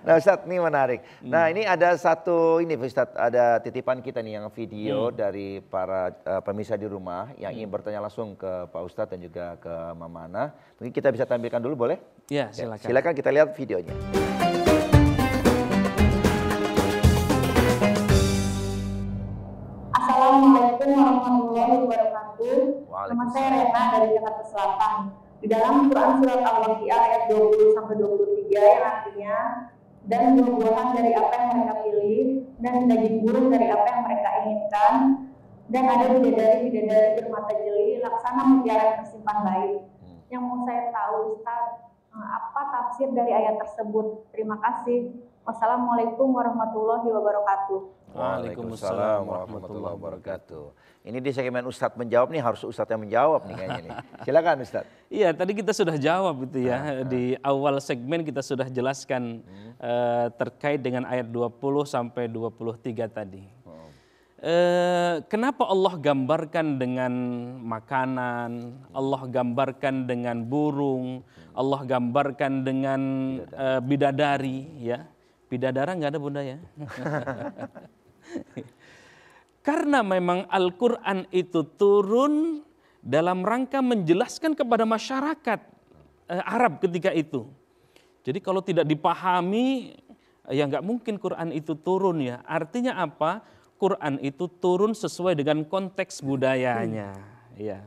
Nah Ustadz ini menarik. Nah ini ada satu ini Ustadz, ada titipan kita nih yang video dari para pemirsa di rumah yang ingin bertanya langsung ke Pak Ustadz dan juga ke Mama Ana. Mungkin kita bisa tampilkan dulu boleh? Ya silakan. Silakan kita lihat videonya. Assalamualaikum warahmatullahi wabarakatuh. Nama saya Rena dari Jakarta Selatan. Di dalam Quran surat Al-Waqiah ayat 20-23 yang artinya, dan buah-buahan dari apa yang mereka pilih, dan daging burung dari apa yang mereka inginkan, dan ada bidadari-bidadari bermata jeli, laksana mutiara yang tersimpan baik. Yang mau saya tahu Ustaz, apa tafsir dari ayat tersebut? Terima kasih. Wassalamualaikum warahmatullahi wabarakatuh. Waalaikumsalam warahmatullahi wabarakatuh. Ini di segmen Ustadz menjawab nih, harus Ustadz yang menjawab nih kayaknya nih. Silakan Ustadz. Iya tadi kita sudah jawab itu ya. Di awal segmen kita sudah jelaskan terkait dengan ayat 20 sampai 23 tadi. Kenapa Allah gambarkan dengan makanan, Allah gambarkan dengan burung, Allah gambarkan dengan bidadari ya. Bidadara nggak ada bunda ya. Karena memang Al-Quran itu turun dalam rangka menjelaskan kepada masyarakat Arab ketika itu. Jadi kalau tidak dipahami ya nggak mungkin Quran itu turun ya. Artinya apa? Quran itu turun sesuai dengan konteks budayanya. Ya.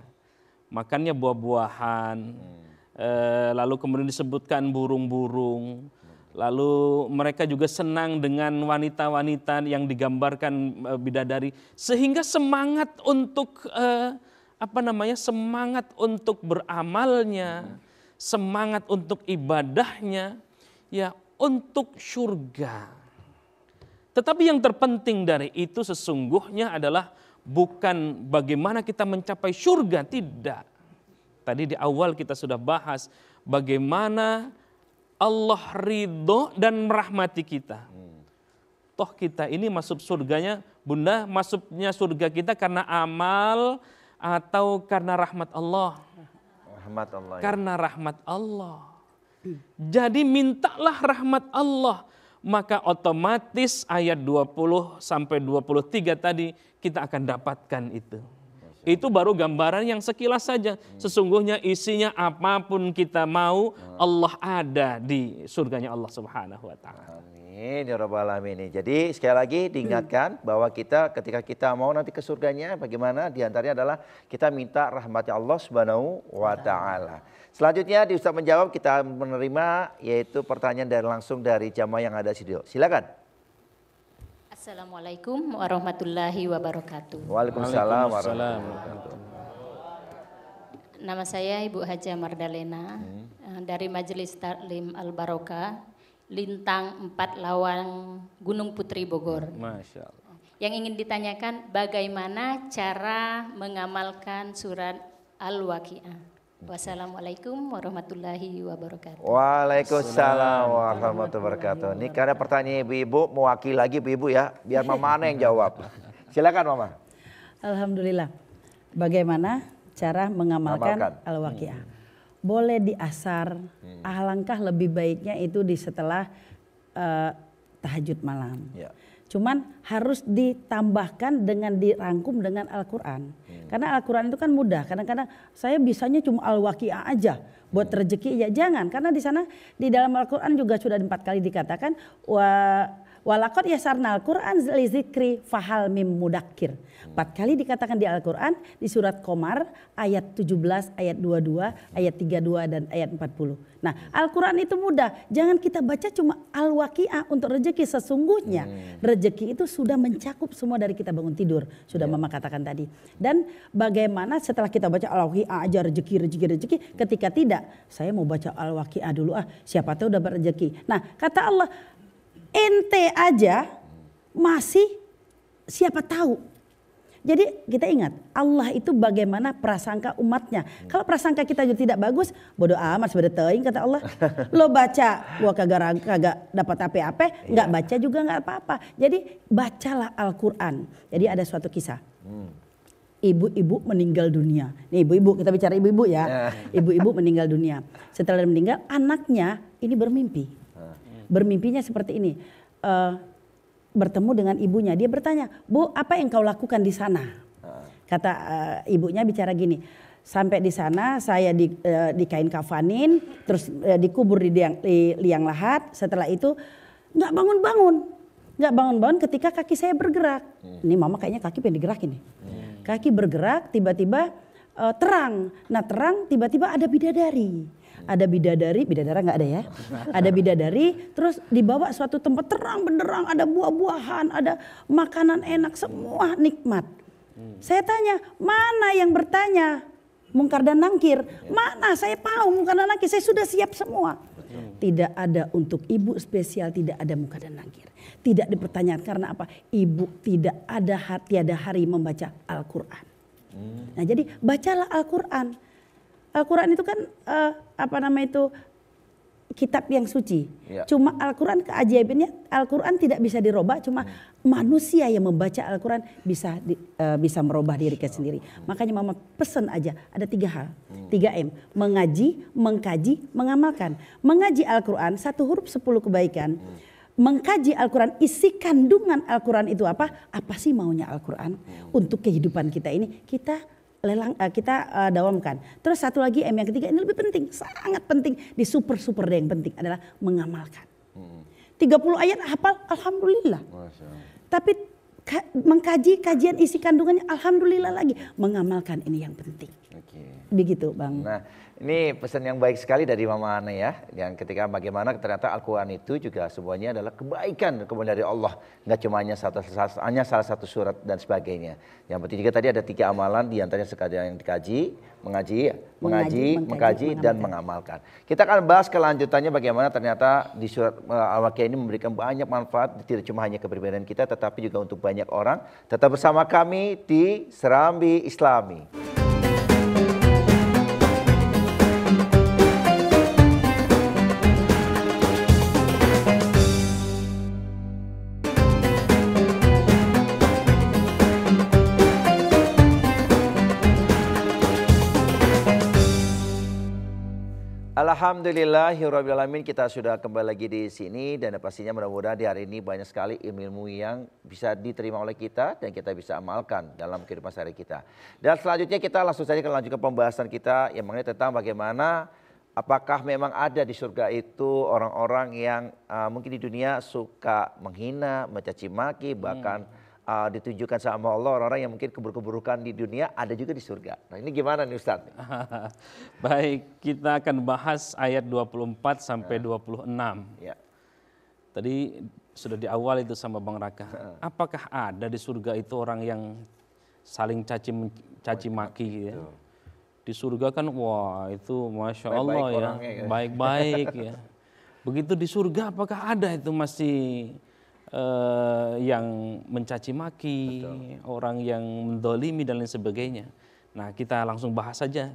Makannya buah-buahan, lalu kemudian disebutkan burung-burung. Lalu mereka juga senang dengan wanita-wanita yang digambarkan bidadari, sehingga semangat untuk semangat untuk beramalnya, semangat untuk ibadahnya, ya untuk surga. Tetapi yang terpenting dari itu sesungguhnya adalah bukan bagaimana kita mencapai surga, tidak. Tadi di awal kita sudah bahas bagaimana Allah ridho dan merahmati kita. Toh kita ini masuk surganya, bunda, masuknya surga kita karena amal atau karena rahmat Allah? Rahmat Allah. Ya. Karena rahmat Allah. Jadi mintalah rahmat Allah. Maka otomatis ayat 20 sampai 23 tadi kita akan dapatkan itu. Itu baru gambaran yang sekilas saja. Sesungguhnya isinya apapun kita mau, Allah ada di surganya Allah Subhanahu wa taala. Amin ya rabbal alamin. Jadi sekali lagi diingatkan bahwa kita ketika kita mau nanti ke surganya bagaimana? Di antaranya adalah kita minta rahmatnya Allah Subhanahu wa taala. Selanjutnya di Ustaz menjawab kita menerima yaitu pertanyaan langsung dari jamaah yang ada di studio. Silakan. Assalamualaikum warahmatullahi wabarakatuh. Waalaikumsalam Waalaikumsalam. Nama saya Ibu Haja Mardalena dari Majelis Taklim Al Barokah, Lintang 4 Lawang, Gunung Putri, Bogor. Masya Allah. Yang ingin ditanyakan, bagaimana cara mengamalkan surat Al-Waqi'ah? Wassalamualaikum warahmatullahi wabarakatuh. Waalaikumsalam warahmatullahi wabarakatuh. Ini karena pertanyaan ibu-ibu, mewakili lagi ibu-ibu ya, biar Mama Ana yang jawab. Silakan Mama. Alhamdulillah. Bagaimana cara mengamalkan Al-Waqi'ah? Boleh di asar, alangkah lebih baiknya itu di setelah tahajud malam. Ya. Cuman harus ditambahkan dengan dirangkum dengan Al-Quran. Karena Al-Quran itu kan mudah. Kadang-kadang saya bisanya cuma Al-Waqi'ah aja. Buat rezeki ya jangan. Karena di sana di dalam Al-Quran juga sudah 4 kali dikatakan. Walaqad yasarnal Quran li zikri fahal mim mudakir. 4 kali dikatakan di Al-Quran di surat Qamar ayat 17, ayat 22, ayat 32 dan ayat 40. Nah, Al-Quran itu mudah. Jangan kita baca cuma Al-Waqi'ah untuk rezeki. Sesungguhnya rezeki itu sudah mencakup semua dari kita bangun tidur. Sudah Mama katakan tadi. Dan bagaimana setelah kita baca Al-Waqi'ah aja rezeki. Ketika tidak, saya mau baca Al-Waqi'ah dulu siapa tahu dapat rezeki. Nah, kata Allah, ente aja masih siapa tahu. Jadi kita ingat Allah itu bagaimana prasangka umatnya. Kalau prasangka kita juga tidak bagus, bodoh amat sebenarnya teing kata Allah. Lo baca gua kagak dapat apa-apa, nggak baca juga nggak apa-apa. Jadi bacalah Al-Quran. Jadi ada suatu kisah. Ibu-ibu meninggal dunia. Nih ibu-ibu, kita bicara ibu-ibu ya. Ibu-ibu meninggal dunia. Setelah meninggal anaknya ini bermimpi. Bermimpinya seperti ini. Bertemu dengan ibunya, dia bertanya, Bu, apa yang kau lakukan di sana? Kata ibunya bicara gini, sampai di sana saya di kain kafanin, terus dikubur di liang lahat. Setelah itu nggak bangun-bangun ketika kaki saya bergerak. Ini Mama kayaknya kaki pengen digerakin nih. Kaki bergerak, tiba-tiba terang. Nah terang, tiba-tiba ada bidadari. Ada bidadari nggak ada ya. Ada bidadari, terus dibawa suatu tempat terang benderang, ada buah-buahan, ada makanan enak, semua nikmat. Saya tanya, mana yang bertanya? Mungkar dan Nangkir. Mana? Saya tahu Mungkar dan Nangkir, saya sudah siap semua. Tidak ada untuk ibu spesial, tidak ada Mungkar dan Nangkir. Tidak dipertanyakan karena apa? Ibu tiada hari membaca Al-Quran. Nah jadi bacalah Al-Quran. Al-Quran itu kan kitab yang suci. Ya. Cuma Al-Quran keajaibannya, Al-Quran tidak bisa dirubah, cuma manusia yang membaca Al-Quran bisa merubah diri kita sendiri. Makanya Mama pesan aja ada 3 hal, 3M, mengaji, mengkaji, mengamalkan. Mengaji Al-Quran 1 huruf 10 kebaikan. Mengkaji Al-Quran, isi kandungan Al-Quran itu apa sih maunya Al-Quran untuk kehidupan kita ini, kita dawamkan. Terus satu lagi M yang ketiga, ini lebih penting, sangat penting, di super yang penting adalah mengamalkan. 30 ayat hafal, alhamdulillah. Tapi mengkaji kajian isi kandungannya, alhamdulillah lagi. Mengamalkan ini yang penting. Begitu Bang. Nah ini pesan yang baik sekali dari Mama Ana ya. Yang ketika bagaimana ternyata Al-Quran itu juga semuanya adalah kebaikan dari Allah. Nggak cuma hanya salah satu surat dan sebagainya. Yang penting juga tadi ada 3 amalan, diantaranya sekadar yang dikaji, mengkaji dan mengamalkan. Kita akan bahas kelanjutannya bagaimana ternyata di surat Al-Waqi'ah ini memberikan banyak manfaat. Tidak cuma hanya kepribadian kita tetapi juga untuk banyak orang. Tetap bersama kami di Serambi Islami. Alhamdulillahirrabbilalamin, kita sudah kembali lagi di sini dan pastinya mudah-mudahan di hari ini banyak sekali ilmu-ilmu yang bisa diterima oleh kita dan kita bisa amalkan dalam kehidupan sehari kita. Dan selanjutnya kita langsung saja lanjutkan pembahasan kita yang mengenai tentang bagaimana apakah memang ada di surga itu orang-orang yang mungkin di dunia suka menghina, mencaci maki, bahkan ditunjukkan sama Allah orang-orang yang mungkin keburukan di dunia ada juga di surga. Nah ini gimana nih Ustaz? Baik, kita akan bahas ayat 24 sampai 26. Ya. Tadi sudah di awal itu sama Bang Raka. Apakah ada di surga itu orang yang saling caci maki ya? Di surga kan wah itu Masya Allah ya, baik-baik ya. Begitu di surga apakah ada itu masih yang mencaci maki, orang yang mendolimi dan lain sebagainya. Nah kita langsung bahas saja.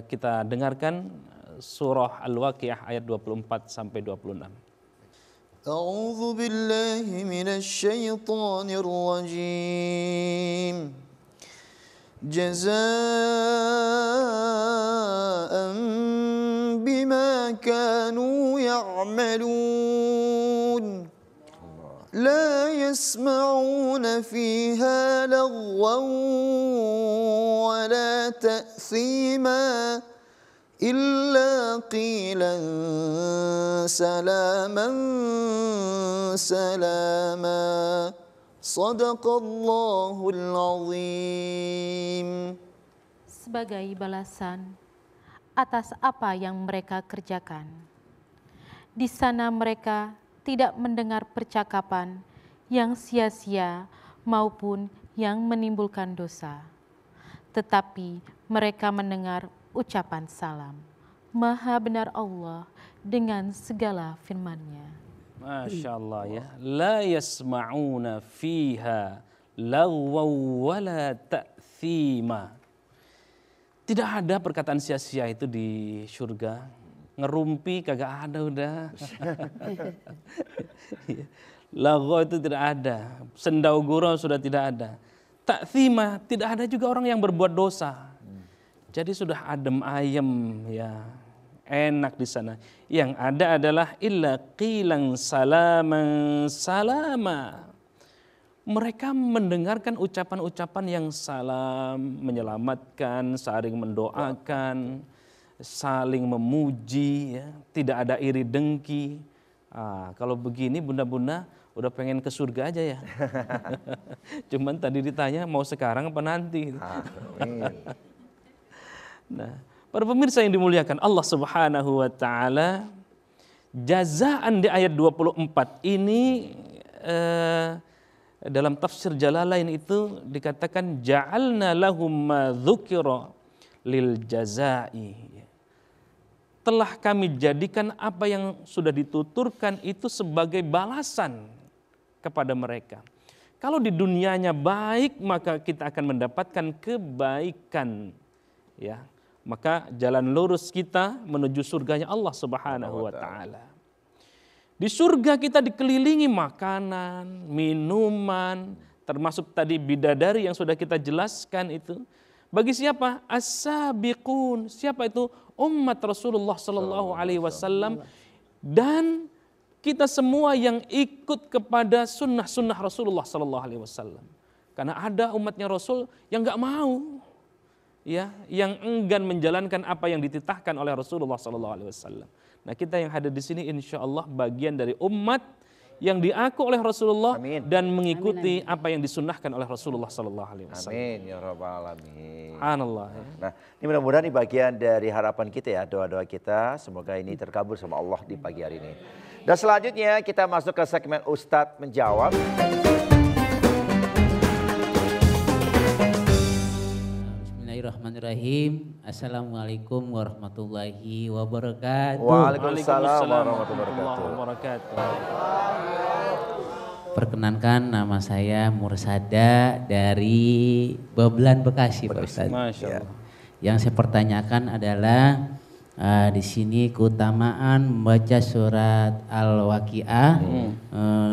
Kita dengarkan surah Al-Waqiah ayat 24 sampai 26. A'udzu billahi minasy syaithanir rajim. Jazaa'an bima kanu ya'malun. لا يسمعون فيها لغوا ولا تأثيما إلا قيلا سلاما سلاما صدق الله العظيم. Sebagai balasan atas apa yang mereka kerjakan, di sana mereka tidak mendengar percakapan yang sia-sia maupun yang menimbulkan dosa. Tetapi mereka mendengar ucapan salam. Maha benar Allah dengan segala firman-Nya. Masya Allah ya. La yasma'una fiha lagwaw wala ta'thima. Tidak ada perkataan sia-sia itu di surga. Ngerumpi kagak ada udah. Laghaw itu tidak ada. Sendau gurau sudah tidak ada. Ta'thima tidak ada juga orang yang berbuat dosa. Jadi sudah adem ayem ya. Enak di sana. Yang ada adalah illa qilang salaman salama. Mereka mendengarkan ucapan-ucapan yang salam, menyelamatkan, saling mendoakan, saling memuji, ya. Tidak ada iri dengki. Kalau begini bunda-bunda udah pengen ke surga aja ya. Cuman tadi ditanya mau sekarang apa nanti. Nah, para pemirsa yang dimuliakan Allah Subhanahu wa taala, jazaan di ayat 24 ini dalam tafsir Jalalain itu dikatakan ja'alna lahum ma dzukira lil jazai. Telah kami jadikan apa yang sudah dituturkan itu sebagai balasan kepada mereka. Kalau di dunianya baik, maka kita akan mendapatkan kebaikan. Ya, maka jalan lurus kita menuju surganya Allah Subhanahu wa taala. Di surga kita dikelilingi makanan, minuman, termasuk tadi bidadari yang sudah kita jelaskan itu. Bagi siapa? As-sabiqun. Siapa itu? Umat Rasulullah sallallahu alaihi wasallam dan kita semua yang ikut kepada sunnah-sunnah Rasulullah sallallahu alaihi wasallam. Karena ada umatnya Rasul yang enggak mau, ya, yang enggan menjalankan apa yang dititahkan oleh Rasulullah sallallahu alaihi wasallam. Nah, kita yang hadir di sini insya Allah bagian dari umat yang diaku oleh Rasulullah. Amin. Dan mengikuti apa yang disunnahkan oleh Rasulullah sallallahu alaihi wasallam. Amin ya rabbal alamin. Subhanallah. Nah, ini mudah-mudahan ini bagian dari harapan kita ya, doa-doa kita semoga ini terkabul sama Allah di pagi hari ini. Dan selanjutnya kita masuk ke segmen Ustadz menjawab. Bismillahirrahmanirrahim. Assalamualaikum warahmatullahi wabarakatuh. Waalaikumsalam warahmatullahi wabarakatuh. Perkenankan nama saya Mursada dari Babelan Bekasi, Pak Ustadz. Masya Allah. Yang saya pertanyakan adalah di sini keutamaan membaca surat Al-Waqiah.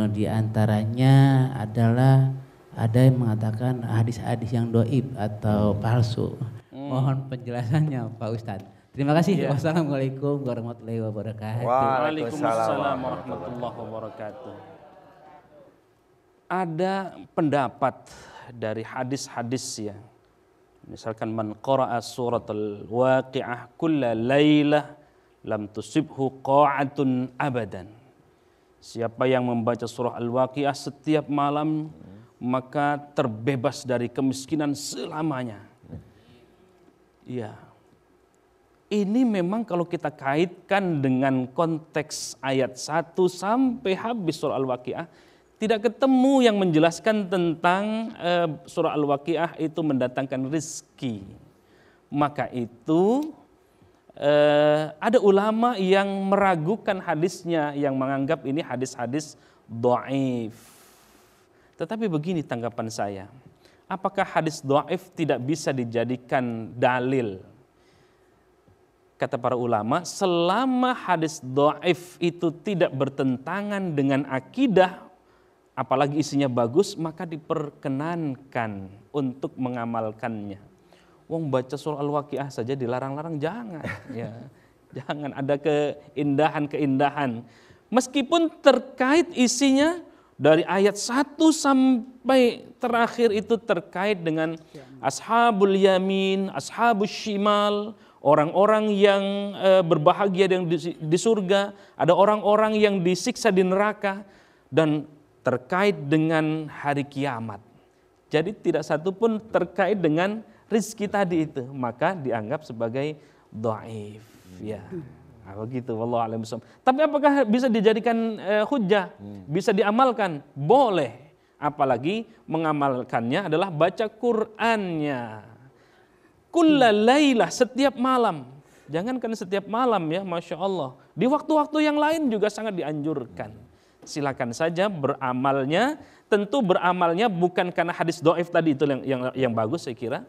Di antaranya adalah ada yang mengatakan hadis-hadis yang doib atau palsu. Mohon penjelasannya Pak Ustadz. Terima kasih. Wassalamualaikum warahmatullahi wabarakatuh. Waalaikumsalam warahmatullahi wabarakatuh. Ada pendapat dari hadis-hadis ya. Misalkan man qara'a suratul waqi'ah kulla lailah lam tusibhu qa'atun abadan. Siapa yang membaca surah Al-Waqi'ah setiap malam maka terbebas dari kemiskinan selamanya. Iya. ini memang kalau kita kaitkan dengan konteks ayat 1 sampai habis surah Al-Waqiah, tidak ketemu yang menjelaskan tentang surah Al-Waqiah itu mendatangkan rizki. Maka itu ada ulama yang meragukan hadisnya, yang menganggap ini hadis-hadis dhaif. Tetapi begini tanggapan saya, apakah hadis dhaif tidak bisa dijadikan dalil? Kata para ulama, selama hadis dhaif itu tidak bertentangan dengan akidah, apalagi isinya bagus, maka diperkenankan untuk mengamalkannya. Wong baca surah Al-Waqiah saja dilarang-larang, jangan. Ya, jangan ada keindahan-keindahan. Meskipun terkait isinya dari ayat 1 sampai terakhir itu terkait dengan ashabul yamin, ashabul shimal, orang-orang yang berbahagia di surga, ada orang-orang yang disiksa di neraka, dan terkait dengan hari kiamat. Jadi tidak satu pun terkait dengan rizki tadi itu, maka dianggap sebagai dhaif. Ya, begitu. Wallahu a'lam bishawab. Tapi apakah bisa dijadikan hujjah? Bisa diamalkan? Boleh. Apalagi mengamalkannya adalah baca Qur'annya. Kulla lailah, setiap malam. Jangankan setiap malam ya, Masya Allah. Di waktu-waktu yang lain juga sangat dianjurkan. Silakan saja beramalnya. Tentu beramalnya bukan karena hadis dhaif tadi itu yang bagus saya kira.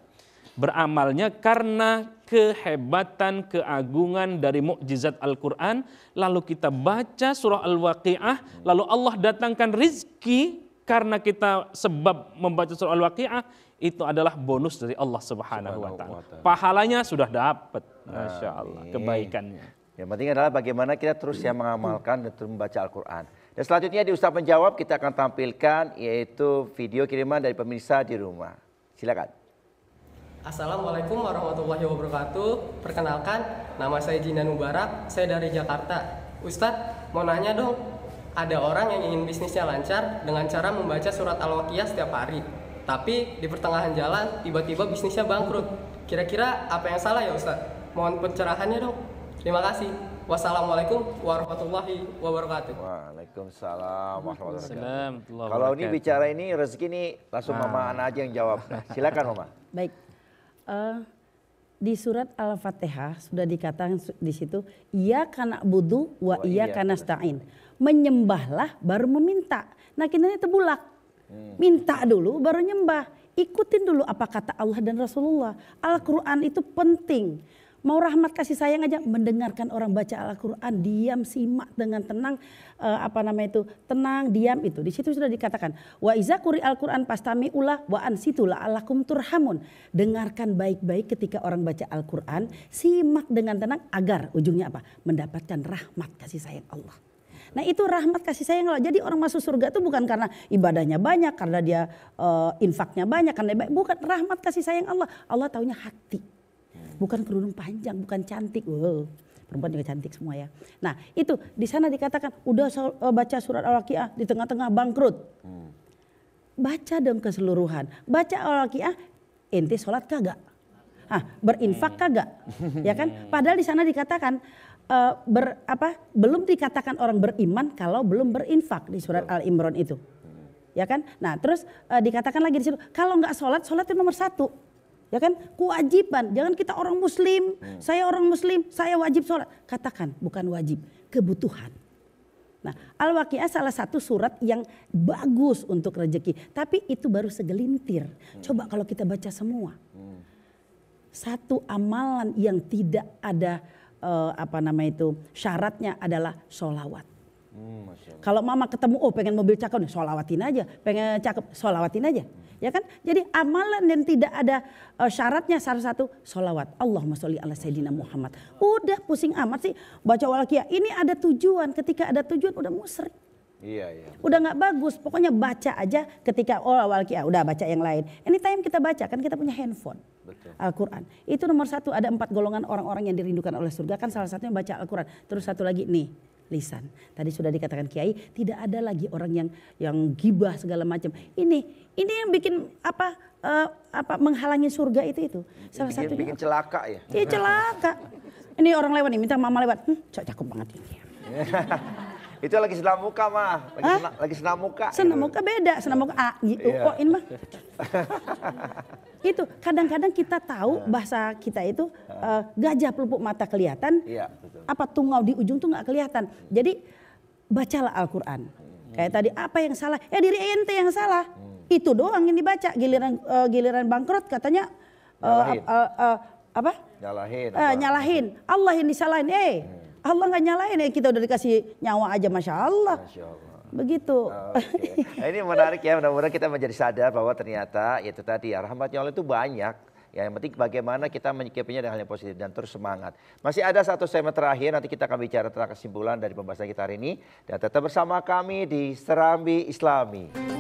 Beramalnya karena kehebatan, keagungan dari mukjizat Al-Quran. Lalu kita baca surah Al-Waqiah, lalu Allah datangkan rizki karena kita sebab membaca surah Al-Waqiah. Itu adalah bonus dari Allah Subhanahu wa Ta'ala. Pahalanya sudah dapat, Masya Allah, kebaikannya. Yang penting adalah bagaimana kita terus yang mengamalkan dan terus membaca Al-Quran. Dan selanjutnya di Ustaz Menjawab kita akan tampilkan yaitu video kiriman dari pemirsa di rumah. Silakan. Assalamualaikum warahmatullahi wabarakatuh. Perkenalkan, nama saya Jinan Mubarak, saya dari Jakarta. Ustadz, mau nanya dong, ada orang yang ingin bisnisnya lancar dengan cara membaca surat Al-Waqiah setiap hari. Tapi di pertengahan jalan tiba-tiba bisnisnya bangkrut. Kira-kira apa yang salah ya Ustadz? Mohon pencerahannya dong. Terima kasih. Wassalamualaikum warahmatullahi wabarakatuh. Waalaikumsalam warahmatullahi wabarakatuh. Wabarakatuh. Kalau ini bicara ini rezeki ini langsung Mama Ana aja yang jawab. Nah, silakan Mama. Baik. Di surat Al-Fatihah sudah dikatakan di situ, iyyaka na'budu wa iyyaka nasta'in. Menyembahlah baru meminta. Nah, kita itu bulak. Minta dulu baru nyembah. Ikutin dulu apa kata Allah dan Rasulullah. Al-Quran itu penting. Mau rahmat kasih sayang aja, mendengarkan orang baca Al-Quran, diam, simak dengan tenang, tenang, diam itu. Di situ sudah dikatakan, wa iza quri Al-Quran pastami'ulah wa ansitu la'allakum turhamun. Dengarkan baik-baik ketika orang baca Al-Quran, simak dengan tenang agar ujungnya apa? Mendapatkan rahmat kasih sayang Allah. Nah itu rahmat kasih sayang Allah. Jadi orang masuk surga itu bukan karena ibadahnya banyak, karena dia infaknya banyak, karena dia baik. Bukan, rahmat kasih sayang Allah. Allah taunya hati. Bukan kerudung panjang, bukan cantik. Wow, perempuan juga cantik semua ya. Nah itu di sana dikatakan udah baca surat Al-Waqiah di tengah-tengah bangkrut. Baca dong keseluruhan. Baca Al-Waqiah, ente sholat kagak? Berinfak kagak? Ya kan? Padahal di sana dikatakan belum dikatakan orang beriman kalau belum berinfak di surat Al-Imran itu. Ya kan? Nah terus dikatakan lagi di situ kalau nggak sholat, sholat itu nomor 1. Ya kan, kewajiban. Jangan kita orang muslim, saya orang muslim, saya wajib sholat. Katakan bukan wajib, kebutuhan. Nah Al-Waqiah salah satu surat yang bagus untuk rezeki. Tapi itu baru segelintir. Coba kalau kita baca semua. Satu amalan yang tidak ada syaratnya adalah sholawat. Kalau mama ketemu, pengen mobil cakep nih, sholawatin aja. Pengen cakep, sholawatin aja. Ya kan? Jadi amalan yang tidak ada syaratnya salah satu sholawat. Allahumma sholli ala sayyidina Muhammad. Udah pusing amat sih baca Al-Waqiah. Ini ada tujuan, ketika ada tujuan udah musrik. Iya. Udah nggak bagus, pokoknya baca aja ketika Al-Waqiah, udah baca yang lain. Anytime kita baca, kan kita punya handphone. Al-Quran. Itu nomor 1, ada 4 golongan orang-orang yang dirindukan oleh surga, kan salah satunya baca Al-Quran. Terus satu lagi nih, lisan. Tadi sudah dikatakan Kiai, tidak ada lagi orang yang gibah segala macam. Ini yang bikin menghalangi surga itu. Salah satunya bikin celaka ya. Iya celaka. Ini orang lewat nih, minta mama lewat. Cakep banget ini. Itu lagi senam muka mah, lagi senam muka. Senam muka beda, senam muka oh ini mah. Itu kadang-kadang kita tahu bahasa kita itu gajah pelupuk mata kelihatan, apa tungau di ujung tuh nggak kelihatan. Jadi bacalah Al-Quran. Kayak tadi apa yang salah? Diri ente yang salah. Itu doang yang dibaca. Giliran bangkrut katanya nyalahin. Allah yang disalahin. Allah nggak nyalain, kita udah dikasih nyawa aja, Masya Allah. Begitu. Nah, ini menarik ya, mudah-mudahan kita menjadi sadar bahwa ternyata itu tadi rahmatnya Allah itu banyak. Ya, yang penting bagaimana kita menyikapinya dengan hal yang positif dan terus semangat. Masih ada satu segmen terakhir, nanti kita akan bicara tentang kesimpulan dari pembahasan kita hari ini. Dan tetap bersama kami di Serambi Islami.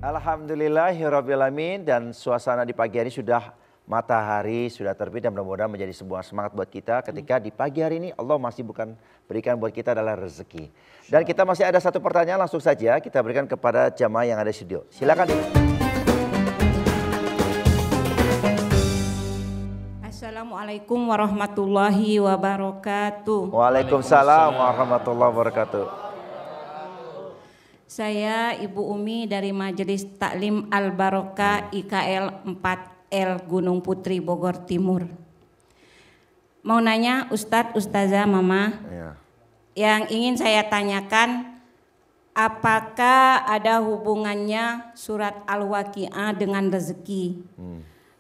Alhamdulillahirrabbilalamin, dan suasana di pagi hari sudah matahari sudah terbit dan mudah-mudahan menjadi sebuah semangat buat kita ketika di pagi hari ini Allah masih berikan buat kita adalah rezeki. Dan kita masih ada satu pertanyaan, langsung saja kita berikan kepada jamaah yang ada di studio. Silakan. Assalamualaikum warahmatullahi wabarakatuh. Waalaikumsalam warahmatullahi wabarakatuh. Saya Ibu Umi dari Majelis Taklim Al-Barokah IKL 4L Gunung Putri Bogor Timur. Mau nanya Ustadz, Ustazah, Mama, yang ingin saya tanyakan, apakah ada hubungannya surat Al-Waqi'ah dengan rezeki?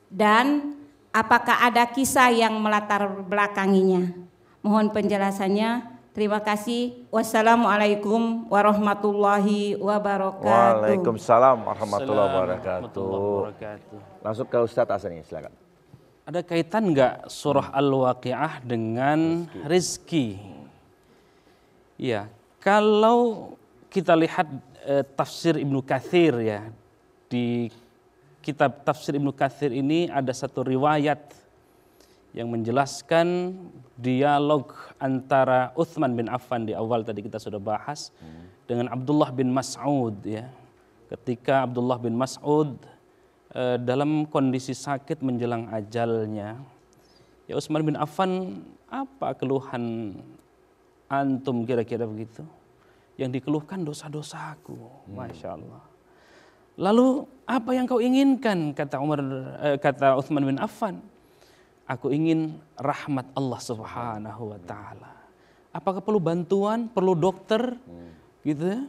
Dan apakah ada kisah yang melatar belakanginya? Mohon penjelasannya. Terima kasih. Wassalamualaikum warahmatullahi wabarakatuh. Waalaikumsalam warahmatullahi wabarakatuh. Langsung ke Ustadz Hasan, silakan. Ada kaitan nggak surah Al-Waqi'ah dengan rizki? Ya, kalau kita lihat tafsir Ibnu Katsir ya, di kitab tafsir Ibnu Katsir ini ada satu riwayat yang menjelaskan dialog antara Utsman bin Affan di awal tadi kita sudah bahas dengan Abdullah bin Mas'ud ya. Ketika Abdullah bin Mas'ud dalam kondisi sakit menjelang ajalnya, ya Utsman bin Affan, apa keluhan antum kira-kira begitu? Yang dikeluhkan dosa-dosaku, Masya Allah. Lalu apa yang kau inginkan, kata Utsman bin Affan? Aku ingin rahmat Allah Subhanahu wa Ta'ala. Apakah perlu bantuan, perlu dokter, gitu ya?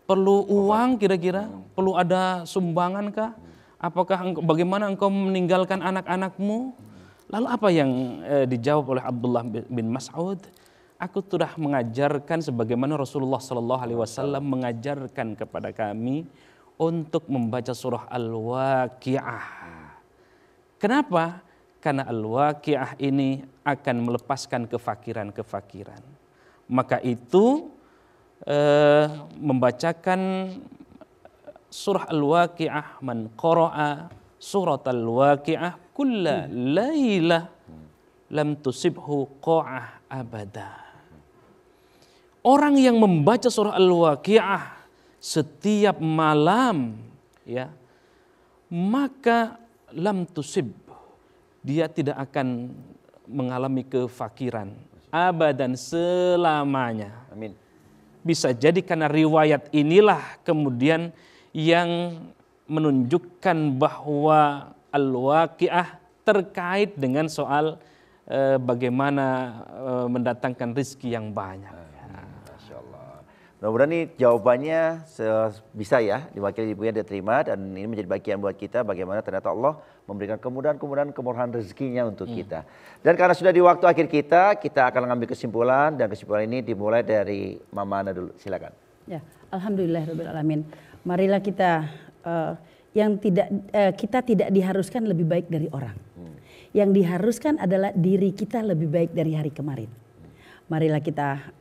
Perlu uang kira-kira? Perlu ada sumbangan kah? Apakah bagaimana engkau meninggalkan anak-anakmu? Lalu apa yang dijawab oleh Abdullah bin Mas'ud? Aku sudah mengajarkan sebagaimana Rasulullah SAW mengajarkan kepada kami untuk membaca surah Al-Waqi'ah. Kenapa? Karena Al-Waqi'ah ini akan melepaskan kefakiran-kefakiran. Maka itu membacakan surah Al-Waqi'ah, man qara'a surat Al-Waqi'ah kulla laylah lam tusibhu qa'ah abada. Orang yang membaca surah Al-Waqi'ah setiap malam ya, maka lam tusib, dia tidak akan mengalami kefakiran abadan, selamanya. Amin. Bisa jadi karena riwayat inilah kemudian yang menunjukkan bahwa Al-Waqi'ah terkait dengan soal bagaimana mendatangkan rizki yang banyak. Masya Allah. Mudah-mudahan ini jawabannya bisa ya diwakili ibunya diterima, dan ini menjadi bagian buat kita bagaimana ternyata Allah memberikan kemudahan-kemudahan kemurahan rezekinya untuk kita. Dan karena sudah di waktu akhir kita akan mengambil kesimpulan, dan kesimpulan ini dimulai dari Mama Ana dulu. Silakan. Ya, Alhamdulillahirobbilalamin. Marilah kita kita tidak diharuskan lebih baik dari orang. Yang diharuskan adalah diri kita lebih baik dari hari kemarin. Marilah kita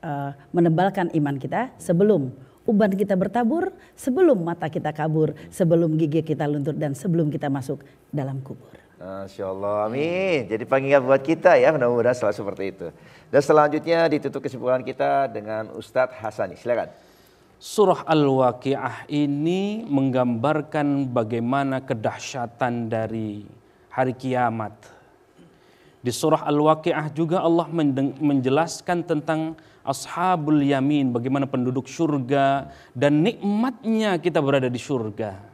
menebalkan iman kita sebelum uban kita bertabur, sebelum mata kita kabur, sebelum gigi kita luntur, dan sebelum kita masuk dalam kubur. Masya Allah, amin. Jadi pengingat buat kita ya, mudah-mudahan selalu seperti itu. Dan selanjutnya ditutup kesimpulan kita dengan Ustadz Hasani, silakan. Surah Al-Waqi'ah ini menggambarkan bagaimana kedahsyatan dari hari kiamat. Di surah Al-Waqi'ah juga Allah menjelaskan tentang Ashabul Yamin, bagaimana penduduk surga dan nikmatnya kita berada di surga.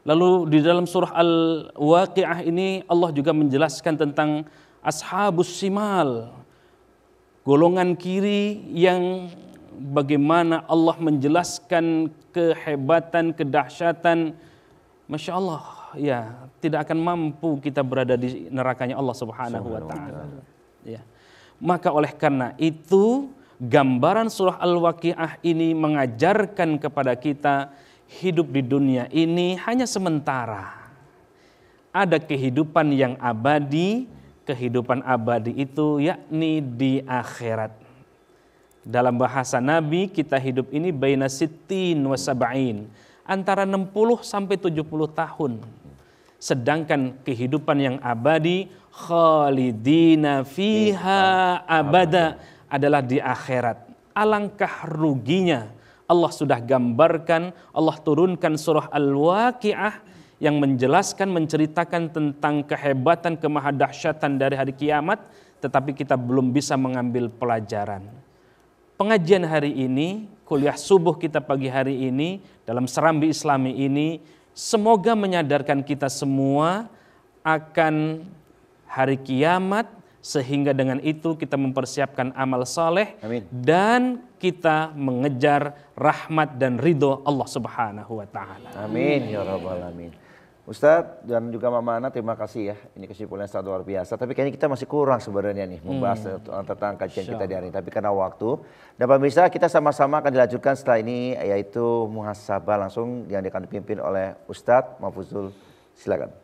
Lalu di dalam surah Al-Waqi'ah ini Allah juga menjelaskan tentang Ashabus Simal, golongan kiri yang bagaimana Allah menjelaskan kehebatan, kedahsyatan. Masya Allah, ya tidak akan mampu kita berada di nerakanya Allah Subhanahu wa Ta'ala. Ya. Maka oleh karena itu gambaran surah Al-Waqi'ah ini mengajarkan kepada kita hidup di dunia ini hanya sementara. Ada kehidupan yang abadi, kehidupan abadi itu yakni di akhirat. Dalam bahasa Nabi, kita hidup ini baina sittin wa sab'in, antara 60 sampai 70 tahun. Sedangkan kehidupan yang abadi, khalidina fiha abada, adalah di akhirat. Alangkah ruginya. Allah sudah gambarkan, Allah turunkan surah Al-Waqi'ah yang menjelaskan, menceritakan tentang kehebatan, kemahadahsyatan dari hari kiamat, tetapi kita belum bisa mengambil pelajaran. Pengajian hari ini, kuliah subuh kita pagi hari ini, dalam Serambi Islami ini, semoga menyadarkan kita semua akan hari kiamat, sehingga dengan itu kita mempersiapkan amal saleh dan kita mengejar rahmat dan ridho Allah Subhanahu wa Ta'ala. Amin ya rabbal alamin. Ustadz dan juga Mama Ana, terima kasih ya. Ini kesimpulannya sangat luar biasa. Tapi kayaknya kita masih kurang sebenarnya nih membahas tentang kajian kita di hari ini. Tapi karena waktu. Dan pemirsa, kita sama-sama akan dilanjutkan setelah ini, yaitu muhasabah langsung yang akan dipimpin oleh Ustadz Mahfuzul. Silakan.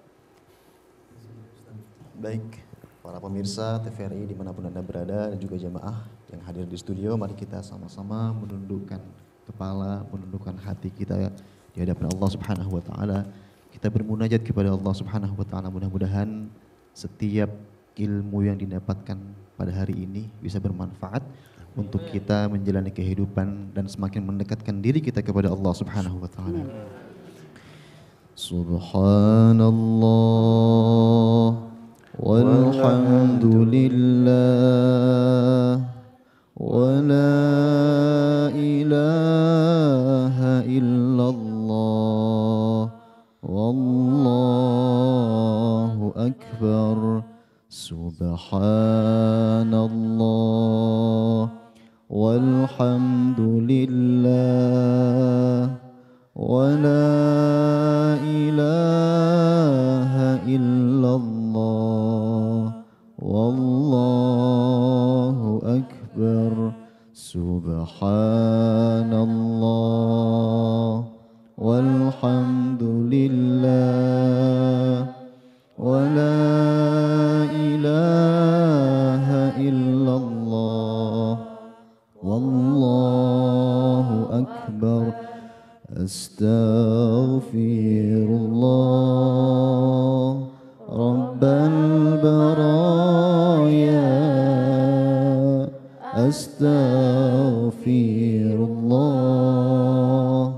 Baik. Para pemirsa TVRI dimanapun Anda berada dan juga jamaah yang hadir di studio, mari kita sama-sama menundukkan kepala, menundukkan hati kita di hadapan Allah Subhanahu wa Ta'ala. Kita bermunajat kepada Allah Subhanahu wa Ta'ala, mudah-mudahan setiap ilmu yang didapatkan pada hari ini bisa bermanfaat untuk kita menjalani kehidupan dan semakin mendekatkan diri kita kepada Allah Subhanahu wa Ta'ala. Subhanallah walhamdulillah wa la ilaha illallah wallahu akbar. Subhanallah walhamdulillah wa la ilaha illallah wallahu akbar. Subhanallah walhamdulillah wa la ilaha illallah wallahu akbar. Astaghfirullah Rabbal baraya, astaghfirullah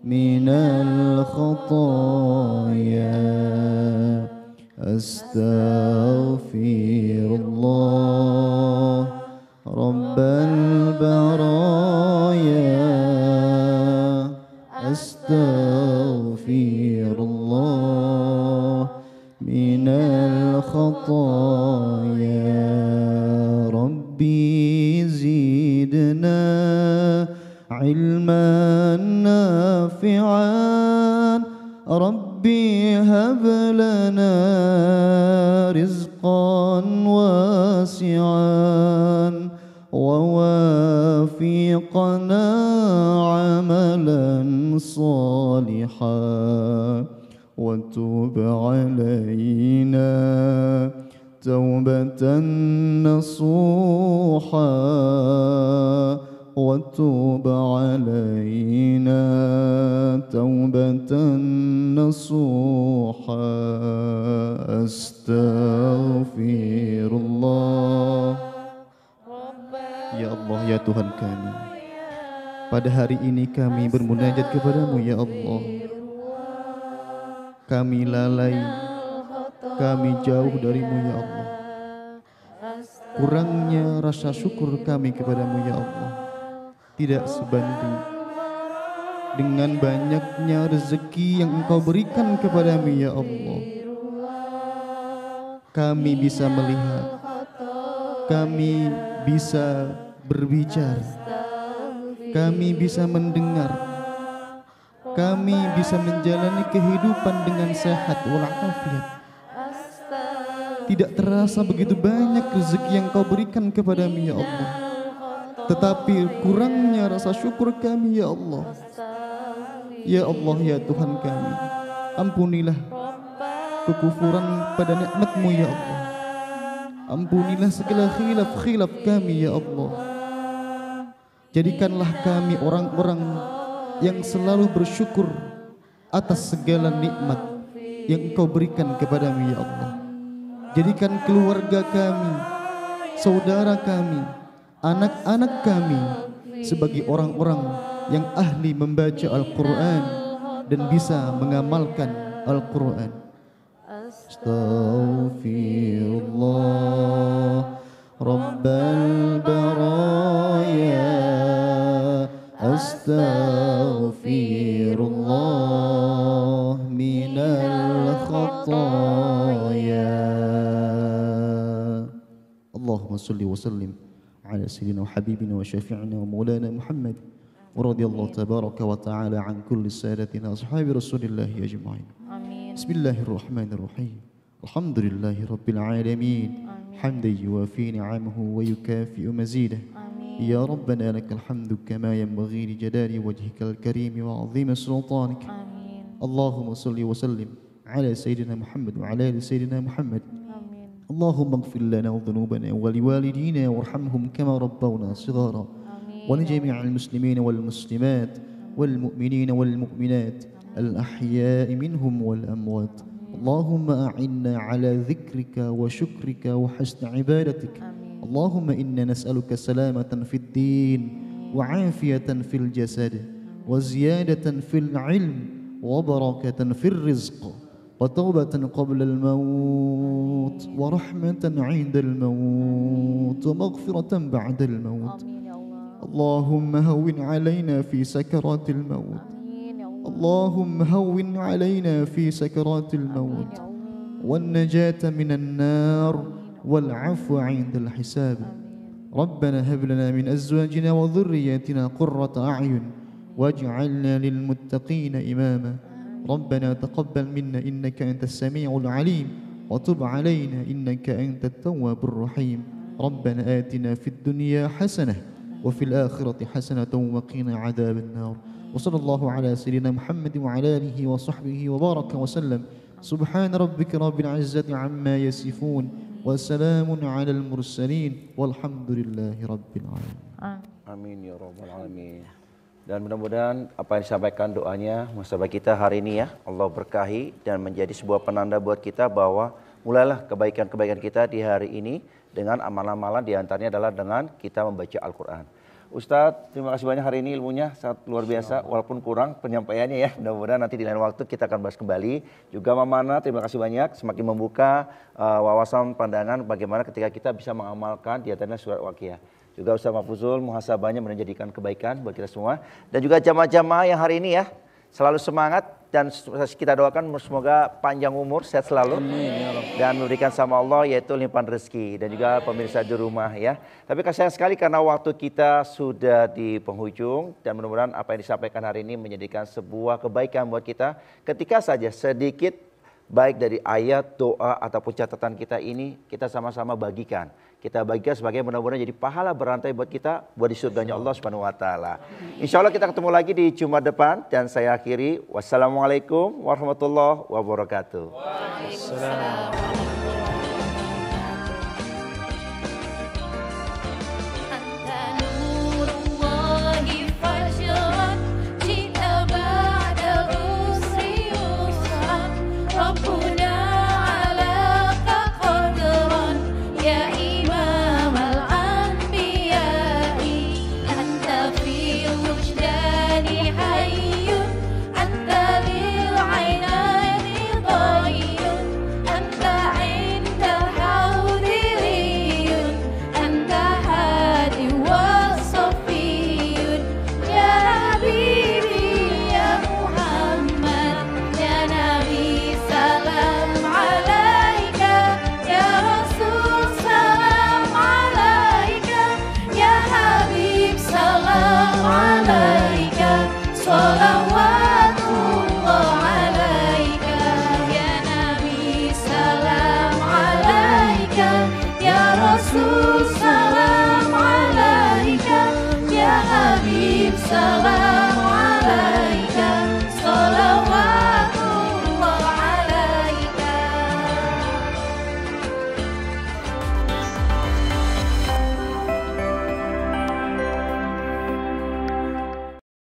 minal khataya, astaghfirullah Rabbal baraya, astaghfirullah minal khataya. Rabbi zidna ilman nafi'an, Rabbi hab lana rizqan wasi'an, wa wafiqna amalan salihan, wa tub alayna tawbatan nasuha, وتوب علينا توبة نصوحا أستغفر الله. Ya Allah, ya Tuhan kami, pada hari ini kami bermunajat kepadamu ya Allah. Kami lalai, kami jauh darimu ya Allah. Kurangnya rasa syukur kami kepadamu ya Allah tidak sebanding dengan banyaknya rezeki yang Engkau berikan kepadamu ya Allah. Kami bisa melihat, kami bisa berbicara, kami bisa mendengar, kami bisa menjalani kehidupan dengan sehat walafiat. Tidak terasa begitu banyak rezeki yang Kau berikan kepadamu ya Allah, tetapi kurangnya rasa syukur kami ya Allah. Ya Allah, ya Tuhan kami, ampunilah kekufuran pada nikmat-Mu ya Allah. Ampunilah segala khilaf-khilaf kami ya Allah. Jadikanlah kami orang-orang yang selalu bersyukur atas segala nikmat yang Engkau berikan kepadamu ya Allah. Jadikan keluarga kami, saudara kami, anak-anak kami sebagai orang-orang yang ahli membaca Al-Quran dan bisa mengamalkan Al-Quran. Astaghfirullah Rabbal baraya, astaghfirullah minal khataya. Allahumma salli wa sallim ala sayyidina wa habibina wa syafi'ina wa maulana Muhammad wa radiyallahu tabaraka wa ta'ala an kulli sadatina ashabi rasulillahi ajma'in. Amin. Bismillahirrahmanirrahim. Alhamdulillahi rabbil alamin. Hamdan yuwafi ni'amahu wa yukafi'u mazidah. Ya Rabbana lakal hamdu kama yanbaghi li jalali wajhikal karim wa 'azimi sultanik. Amin. Allahumma salli wa sallim ala sayyidina Muhammad wa ala ali sayyidina Muhammad. اللهم اغفر لنا وذنوبنا ولوالدينا وارحمهم كما ربونا صغارا ولجميع المسلمين والمسلمات والمؤمنين والمؤمنات الأحياء منهم والأموات. اللهم أعنا على ذكرك وشكرك وحسن عبادتك. اللهم إنا نسألك سلامة في الدين وعافية في الجسد وزيادة في العلم وبركة في الرزق وتوبة قبل الموت ورحمة عند الموت ومغفرة بعد الموت. اللهم هون علينا في سكرات الموت. اللهم هون علينا في سكرات الموت والنجاة من النار والعفو عند الحساب. ربنا هب لنا من أزواجنا وذرياتنا قرة أعين واجعلنا للمتقين إماما. ربنا تقبل منا إنك أنت السميع العليم وتب علينا إنك أنت التواب الرحيم. ربنا آتنا في الدنيا حسنة وفي الآخرة حسنة وقنا عذاب النار. وصلى الله على سيدنا محمد وعلى آله وصحبه وبارك وسلم. سبحان ربك رب العزة عما يصفون وسلام على المرسلين والحمد لله رب العالمين. Amin ya rabbal alamin. Dan mudah-mudahan apa yang disampaikan doanya muhasabah kita hari ini ya Allah berkahi dan menjadi sebuah penanda buat kita bahwa mulailah kebaikan-kebaikan kita di hari ini dengan amalan-amalan diantaranya adalah dengan kita membaca Al-Quran. Ustadz, terima kasih banyak hari ini ilmunya sangat luar biasa walaupun kurang penyampaiannya ya. Mudah-mudahan nanti di lain waktu kita akan bahas kembali. Juga Mamana terima kasih banyak semakin membuka wawasan pandangan bagaimana ketika kita bisa mengamalkan diantaranya surat Waqiah. Juga Ustaz Mahfuzul muhasabahnya menjadikan kebaikan buat kita semua. Dan juga jamaah-jamaah yang hari ini ya selalu semangat dan kita doakan semoga panjang umur, sehat selalu. Dan memberikan sama Allah yaitu limpahan rezeki dan juga pemirsa di rumah ya. Tapi sayang sekali karena waktu kita sudah di penghujung dan mudah-mudahan apa yang disampaikan hari ini menjadikan sebuah kebaikan buat kita. Ketika saja sedikit baik dari ayat, doa ataupun catatan kita ini kita sama-sama bagikan. Kita bagikan sebagai mudah-mudahan jadi pahala berantai buat kita buat di surganya Allah Subhanahu wa taala. Insyaallah kita ketemu lagi di Jumat depan dan saya akhiri wassalamualaikum warahmatullahi wabarakatuh. Waalaikumsalam. sabar